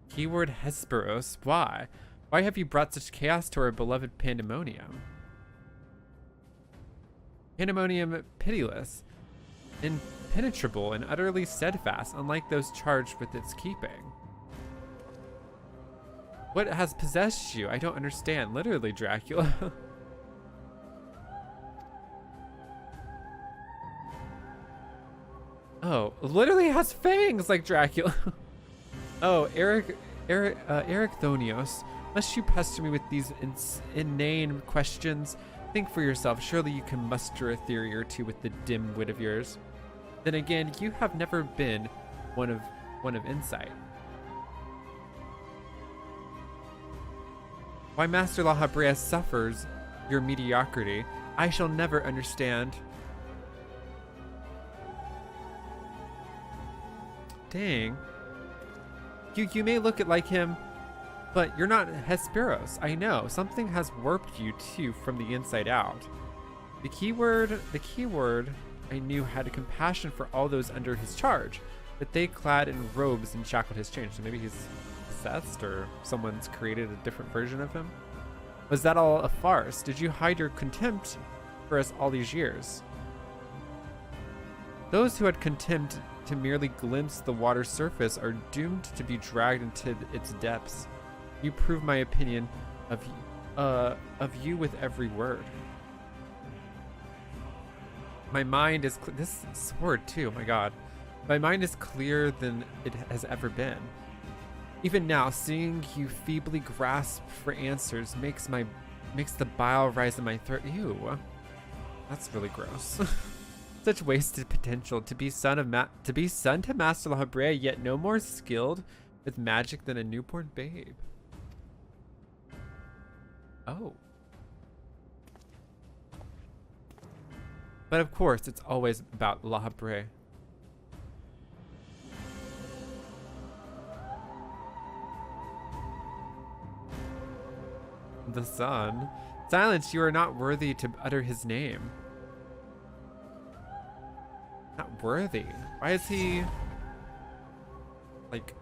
Keyword Hesperos. Why Why have you brought such chaos to our beloved Pandemonium? Pandemonium pitiless, impenetrable, and utterly steadfast, unlike those charged with its keeping. What has possessed you? I don't understand. Literally, Dracula. Oh, literally has fangs like Dracula. Oh, Erichthonios, must you pester me with these inane questions? Think for yourself. Surely you can muster a theory or two with the dim wit of yours. Then again, you have never been one of insight. Why Master La Habrea suffers your mediocrity, I shall never understand. Dang. You may look like him, but you're not Hesperos. I know. Something has warped you too from the inside out. The keyword I knew had a compassion for all those under his charge, but they clad in robes and shackled his chains. So maybe he's possessed or someone's created a different version of him. Was that all a farce? Did you hide your contempt for us all these years? Those who had contempt to merely glimpse the water's surface are doomed to be dragged into its depths. You prove my opinion of you with every word. My mind is this sword too. Oh my God, my mind is clearer than it has ever been. Even now, seeing you feebly grasp for answers makes the bile rise in my throat. Ew, that's really gross. Such wasted potential to be son to Master La Habrea, yet no more skilled with magic than a newborn babe. Oh. But of course, it's always about La Habrea. The sun. Silence, you are not worthy to utter his name. Not worthy. Why is he like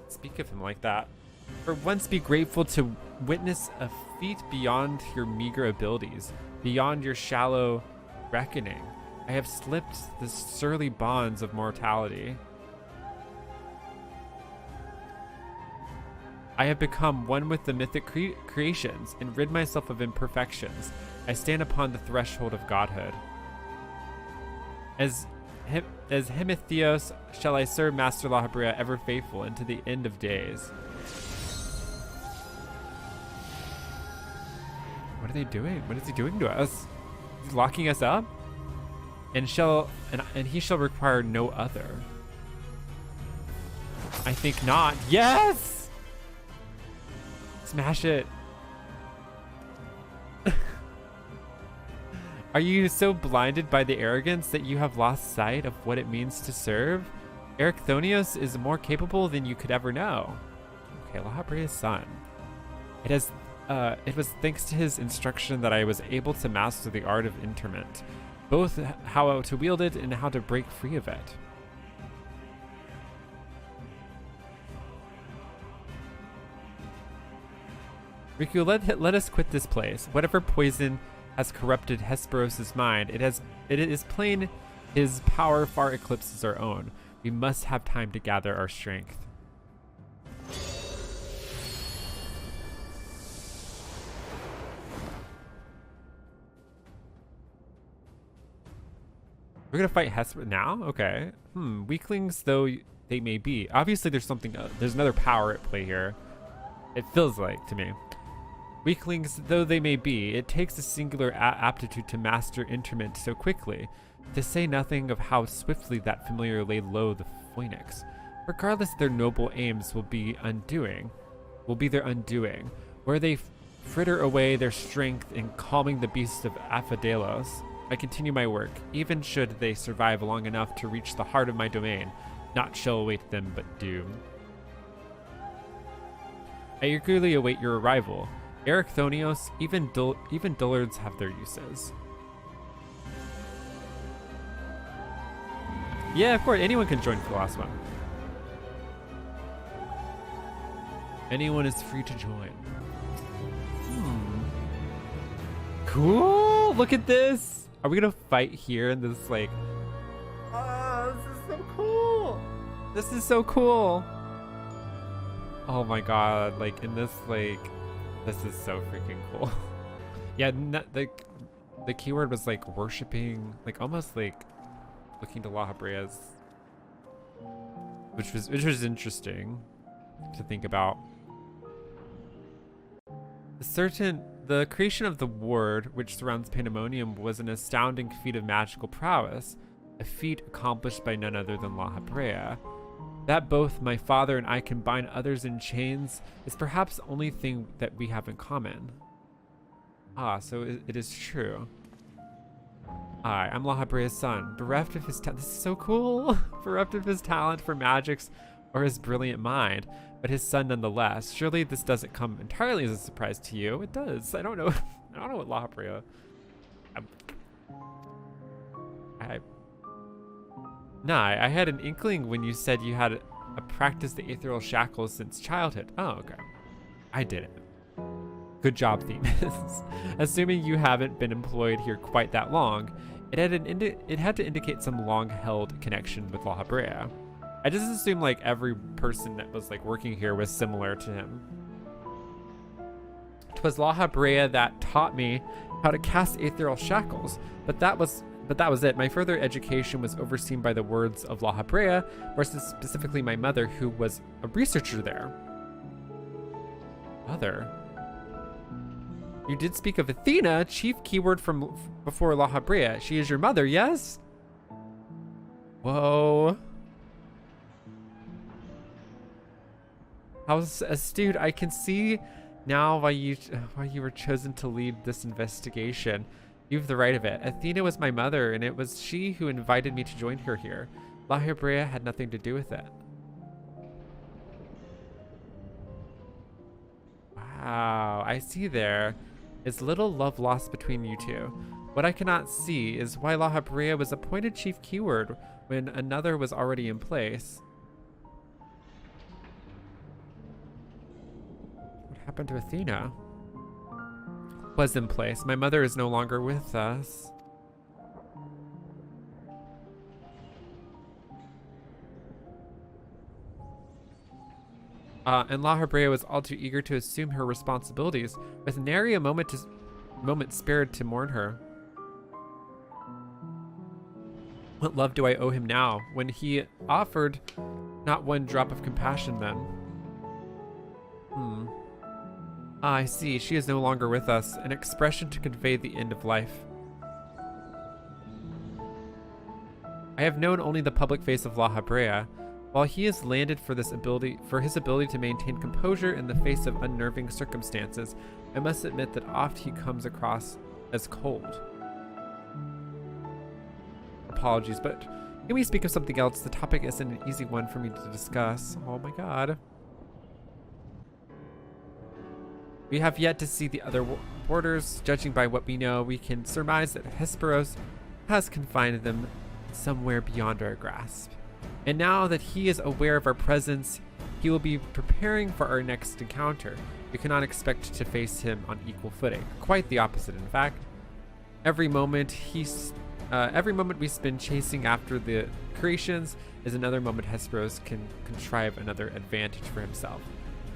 speak of him like that? For once be grateful to witness a feat beyond your meager abilities, beyond your shallow reckoning. I have slipped the surly bonds of mortality. I have become one with the mythic creations and rid myself of imperfections. I stand upon the threshold of godhood. As Hippokampus shall I serve Master La Habrea ever faithful into the end of days. What are they doing? What is he doing to us? He's locking us up? And he shall require no other. I think not. Yes! Smash it. Are you so blinded by the arrogance that you have lost sight of what it means to serve? Erichtonius is more capable than you could ever know. Okay, La Habrea's son. It was thanks to his instruction that I was able to master the art of interment, both how to wield it and how to break free of it. Riku, let us quit this place. Whatever poison has corrupted Hesperos' mind, it is plain his power far eclipses our own. We must have time to gather our strength. We're gonna fight Hesperos now? Okay. Weaklings though they may be. Obviously there's another power at play here. It feels like to me. Weaklings though they may be, it takes a singular aptitude to master interment so quickly, to say nothing of how swiftly that familiar laid low the Phoinix. Regardless, their noble aims will be their undoing, where they fritter away their strength in calming the beasts of Aphodelos. I continue my work, even should they survive long enough to reach the heart of my domain. Naught shall await them but doom. I eagerly await your arrival. Erichthonios, even dullards have their uses. Yeah, of course, anyone can join for the last one. Anyone is free to join. Cool. Look at this. Are we gonna fight here in this like? Oh, this is so cool. This is so cool. Oh my god! Like in this this is so freaking cool. Yeah, the keyword was like worshiping, like almost like looking to La Habrea's, which was interesting to think about. The creation of the ward which surrounds Pandemonium was an astounding feat of magical prowess, a feat accomplished by none other than La Habrea. That both my father and I can bind others in chains is perhaps the only thing that we have in common. Ah, so it is true. I'm La Habrea's son, bereft of his this is so cool! Bereft of his talent for magics or his brilliant mind, but his son nonetheless. Surely this doesn't come entirely as a surprise to you. It does. I don't know. I don't know what La Habrea. I had an inkling when you said you had practiced the ethereal shackles since childhood. Oh, okay. I did it. Good job, Themis. Assuming you haven't been employed here quite that long, it had to indicate some long-held connection with La Habrea. I just assumed like every person that was like working here was similar to him. 'Twas La Habrea that taught me how to cast ethereal shackles, but that was it. My further education was overseen by the words of La Habrea, versus specifically my mother, who was a researcher there. Mother? You did speak of Athena, chief keyword from before La Habrea. She is your mother, yes? Whoa. How astute. I can see now why you were chosen to lead this investigation. You have the right of it. Athena was my mother, and it was she who invited me to join her here. La Habrea had nothing to do with it. Wow, I see there is little love lost between you two. What I cannot see is why La Habrea was appointed chief keyword when another was already in place. What happened to Athena? Was in place. My mother is no longer with us. And La Habrea was all too eager to assume her responsibilities, with nary a moment spared to mourn her. What love do I owe him now, when he offered not one drop of compassion then? I see. She is no longer with us, an expression to convey the end of life. I have known only the public face of La Habrea. While he is landed for his ability to maintain composure in the face of unnerving circumstances, I must admit that oft he comes across as cold. Apologies, but can we speak of something else? The topic isn't an easy one for me to discuss. Oh my god. We have yet to see the other warders. Judging by what we know, we can surmise that Hesperos has confined them somewhere beyond our grasp. And now that he is aware of our presence, he will be preparing for our next encounter. We cannot expect to face him on equal footing. Quite the opposite, in fact. Every moment we spend chasing after the creations is another moment Hesperos can contrive another advantage for himself.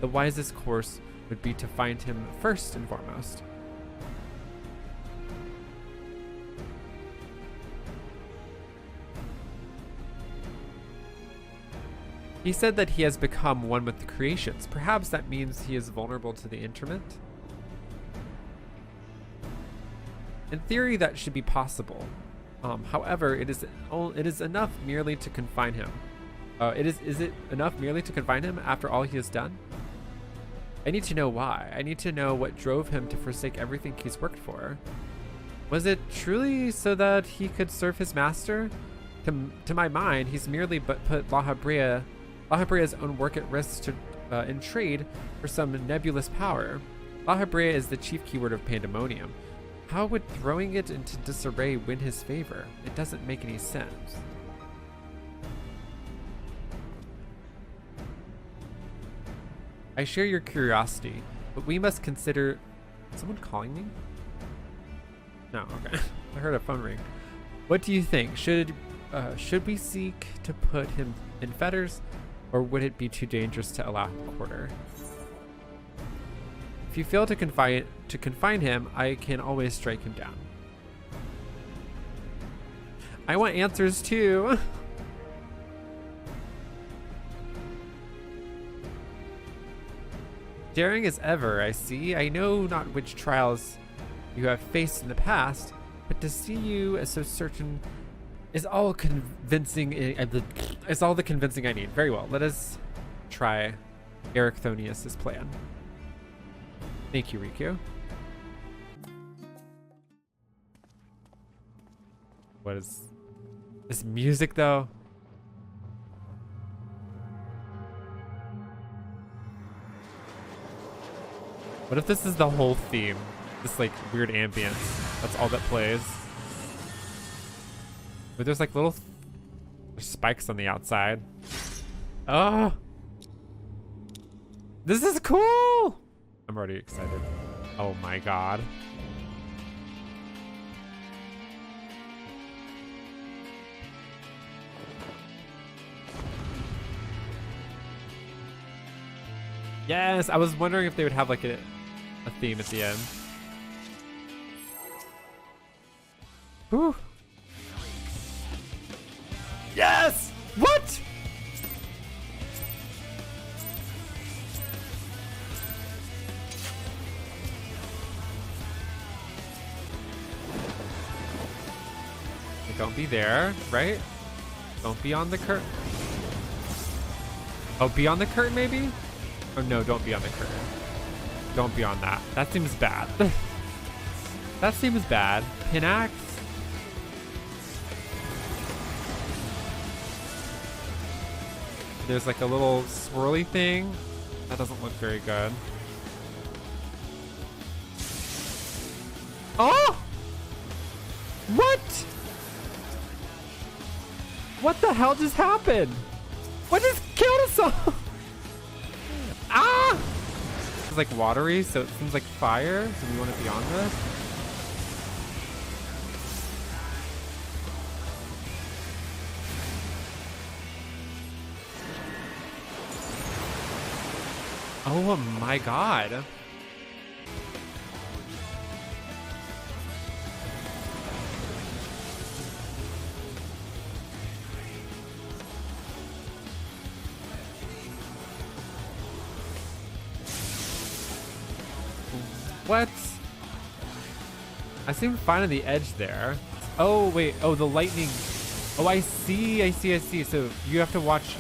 The wisest course would be to find him first and foremost. He said that he has become one with the creations. Perhaps that means he is vulnerable to the interment? In theory, that should be possible. However, it is enough merely to confine him. Is it enough merely to confine him after all he has done? I need to know why. I need to know what drove him to forsake everything he's worked for. Was it truly so that he could serve his master? To my mind, he's merely but put La Habrea's own work at risk in trade for some nebulous power. La Habrea is the chief keyword of Pandemonium. How would throwing it into disarray win his favor? It doesn't make any sense. I share your curiosity, but we must consider... Is someone calling me? No, okay. I heard a phone ring. What do you think? Should we seek to put him in fetters, or would it be too dangerous to allow him quarter? If you fail to confine him, I can always strike him down. I want answers too. Daring as ever, I see. I know not which trials you have faced in the past, but to see you as so certain is all convincing. Is all the convincing I need. Very well. Let us try Erichtonius' plan. Thank you, Riku. What is this music though? What if this is the whole theme? This like weird ambience. That's all that plays. But there's like little spikes on the outside. Oh, this is cool. I'm already excited. Oh my god. Yes, I was wondering if they would have like a theme at the end. Whew. Yes! What? Don't be there, right? Don't be on the curtain. Oh, be on the curtain maybe? Oh no, don't be on the curtain. Don't be on that. That seems bad. That seems bad. Pinax? There's like a little swirly thing. That doesn't look very good. Oh! What? What the hell just happened? What just killed us all? Ah! It's like watery, so it seems like fire. Do we want to be on this? Oh my god. What? I seem fine on the edge there. Oh wait, oh the lightning. Oh, I see. So you have to watch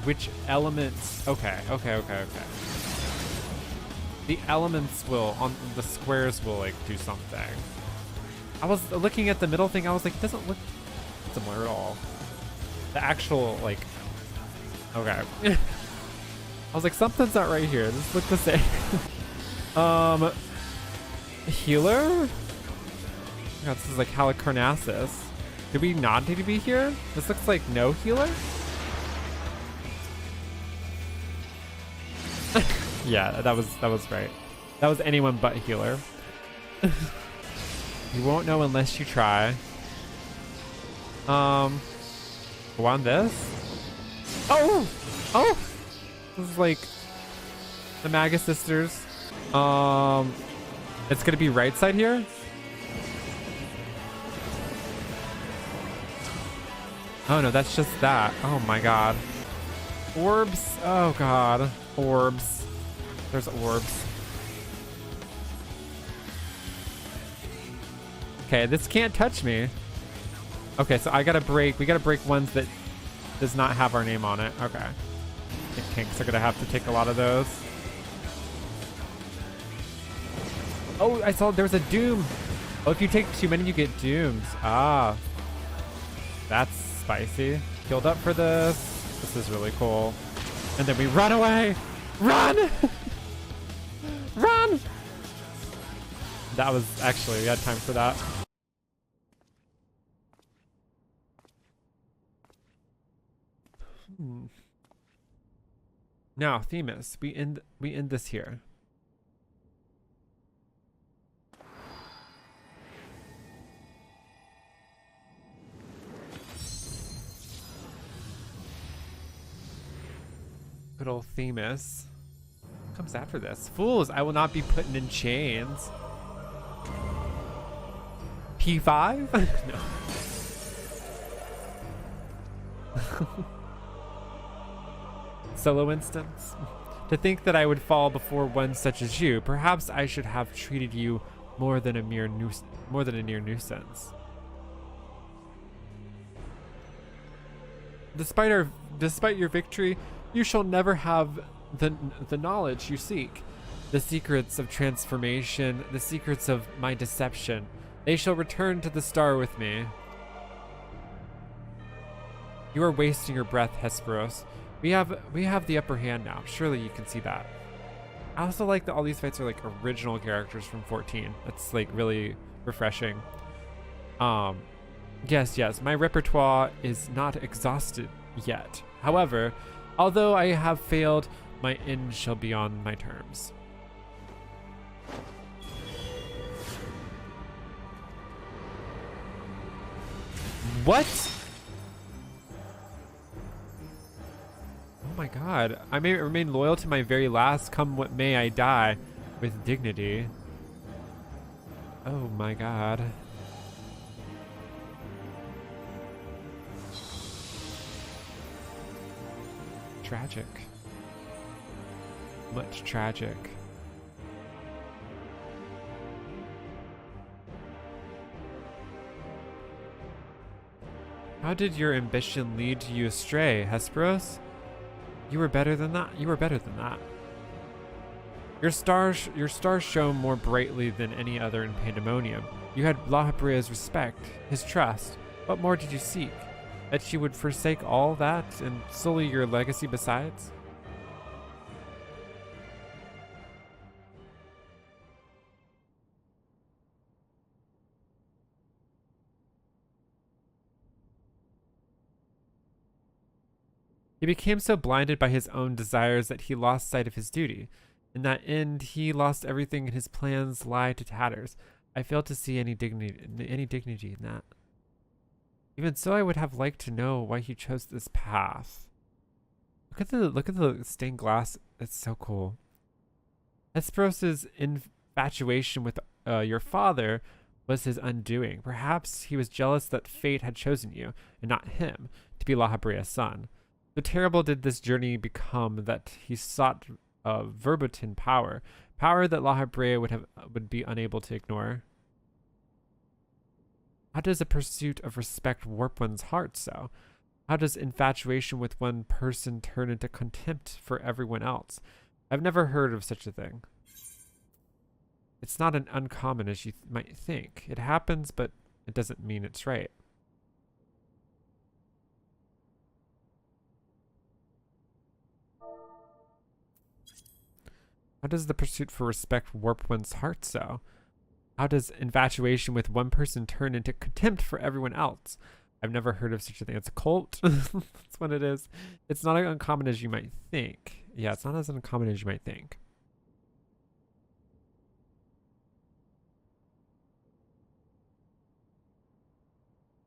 which elements. Okay. The elements will, on the squares will like do something. I was looking at the middle thing, I was like, it doesn't look similar at all. The actual like, okay. I was like, something's not right here. This looks the same. Healer? God, this is like Halicarnassus. Do we not need to be here? This looks like no healer? Yeah, that was right. That was anyone but healer. You won't know unless you try. Go on this. Oh! This is like the Magus sisters. It's gonna be right side here. Oh no, that's just that. Oh my god. Orbs. Oh god. Orbs. There's orbs. Okay, this can't touch me. Okay, so we gotta break ones that does not have our name on it. Okay. I think Kinks are gonna have to take a lot of those. Oh, I saw there was a doom. Oh, if you take too many, you get doomed. Ah. That's spicy. Healed up for this. This is really cool. And then we run away. Run! Run! That was actually, we had time for that. Now, Themis, we end this here. Good old Themis. What comes after this? Fools, I will not be putting in chains. P5? No. Solo instance. To think that I would fall before one such as you. Perhaps I should have treated you more than a near nuisance. Despite your victory, you shall never have the knowledge you seek. The secrets of transformation, the secrets of my deception. They shall return to the star with me. You are wasting your breath, Hesperos. We have the upper hand now. Surely you can see that. I also like that all these fights are like original characters from 14. That's like really refreshing. Yes, my repertoire is not exhausted yet. However, although I have failed, my end shall be on my terms. What? Oh my god. I may remain loyal to my very last, come what may I die with dignity. Oh my god. Tragic. Much tragic. How did your ambition lead you astray, Hesperos? You were better than that. You were better than that. Your stars shone more brightly than any other in Pandemonium. You had La Hebrea's respect, his trust. What more did you seek? That she would forsake all that and sully your legacy besides? He became so blinded by his own desires that he lost sight of his duty. In that end, he lost everything and his plans lie to tatters. I fail to see any dignity in that. Even so, I would have liked to know why he chose this path. Look at the stained glass. It's so cool. Hesperos's infatuation with your father was his undoing. Perhaps he was jealous that fate had chosen you, and not him, to be La Hebrea's son. So terrible did this journey become that he sought verboten power that La Hebrea would be unable to ignore. How does a pursuit of respect warp one's heart so? How does infatuation with one person turn into contempt for everyone else? I've never heard of such a thing. It's not as uncommon as you might think. It happens, but it doesn't mean it's right. How does the pursuit for respect warp one's heart so? How does infatuation with one person turn into contempt for everyone else? I've never heard of such a thing. It's a cult. That's what it is. It's not as uncommon as you might think. Yeah, it's not as uncommon as you might think.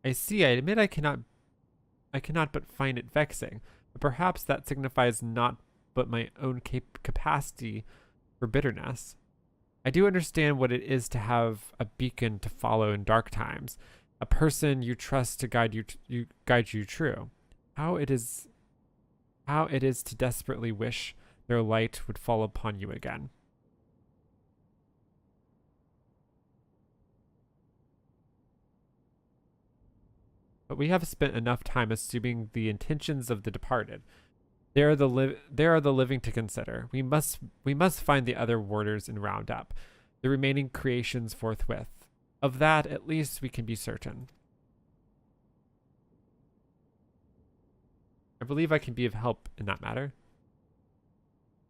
I see. I admit I cannot but find it vexing. But perhaps that signifies not but my own capacity for bitterness. I do understand what it is to have a beacon to follow in dark times, a person you trust to guide you true. How it is to desperately wish their light would fall upon you again. But we have spent enough time assuming the intentions of the departed. There are the living to consider. We must find the other warders and round up the remaining creations forthwith. Of that, at least, we can be certain. I believe I can be of help in that matter.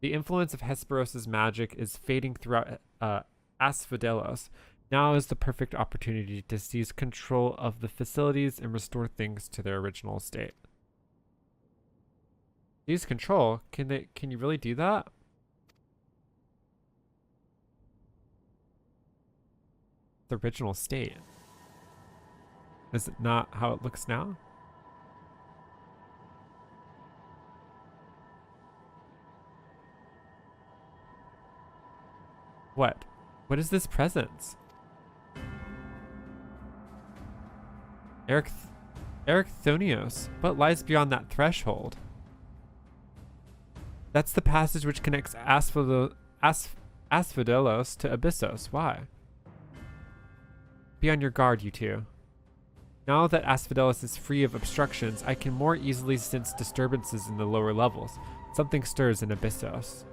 The influence of Hesperos' magic is fading throughout Asphodelos. Now is the perfect opportunity to seize control of the facilities and restore things to their original state. Use control. Can you really do that? The original state. Is it not how it looks now? What? What is this presence? Erichthonios. What lies beyond that threshold? That's the passage which connects Asphodelos to Abyssos. Why? Be on your guard, you two. Now that Asphodelos is free of obstructions, I can more easily sense disturbances in the lower levels. Something stirs in Abyssos.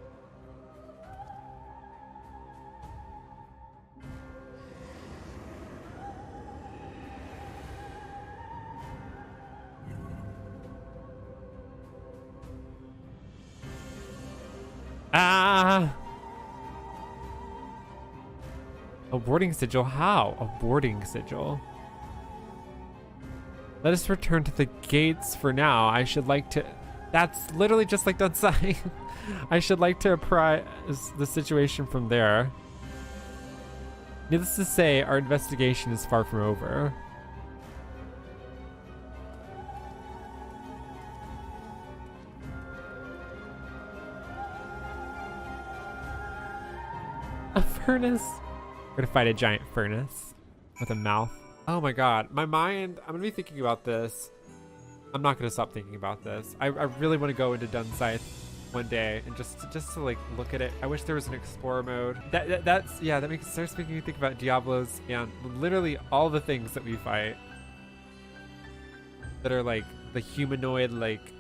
Ah! A boarding sigil? How? A boarding sigil? Let us return to the gates for now. I should like to... That's literally just like Dunsai. I should like to apprise the situation from there. Needless to say, our investigation is far from over. A furnace? We're gonna fight a giant furnace with a mouth. Oh my god, my mind, I'm gonna be thinking about this. I'm not gonna stop thinking about this. I really want to go into Dunscythe one day and just to like look at it. I wish there was an explorer mode. That starts making me think about Diablos and literally all the things that we fight that are like the humanoid like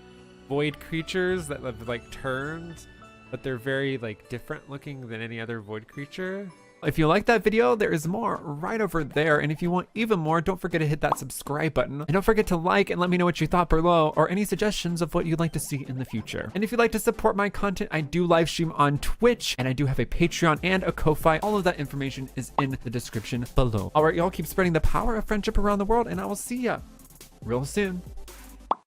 void creatures that have like turned, but they're very like different looking than any other void creature. If you like that video, there is more right over there. And if you want even more, don't forget to hit that subscribe button. And don't forget to like and let me know what you thought below or any suggestions of what you'd like to see in the future. And if you'd like to support my content, I do live stream on Twitch and I do have a Patreon and a Ko-Fi. All of that information is in the description below. All right, y'all, keep spreading the power of friendship around the world and I will see ya real soon.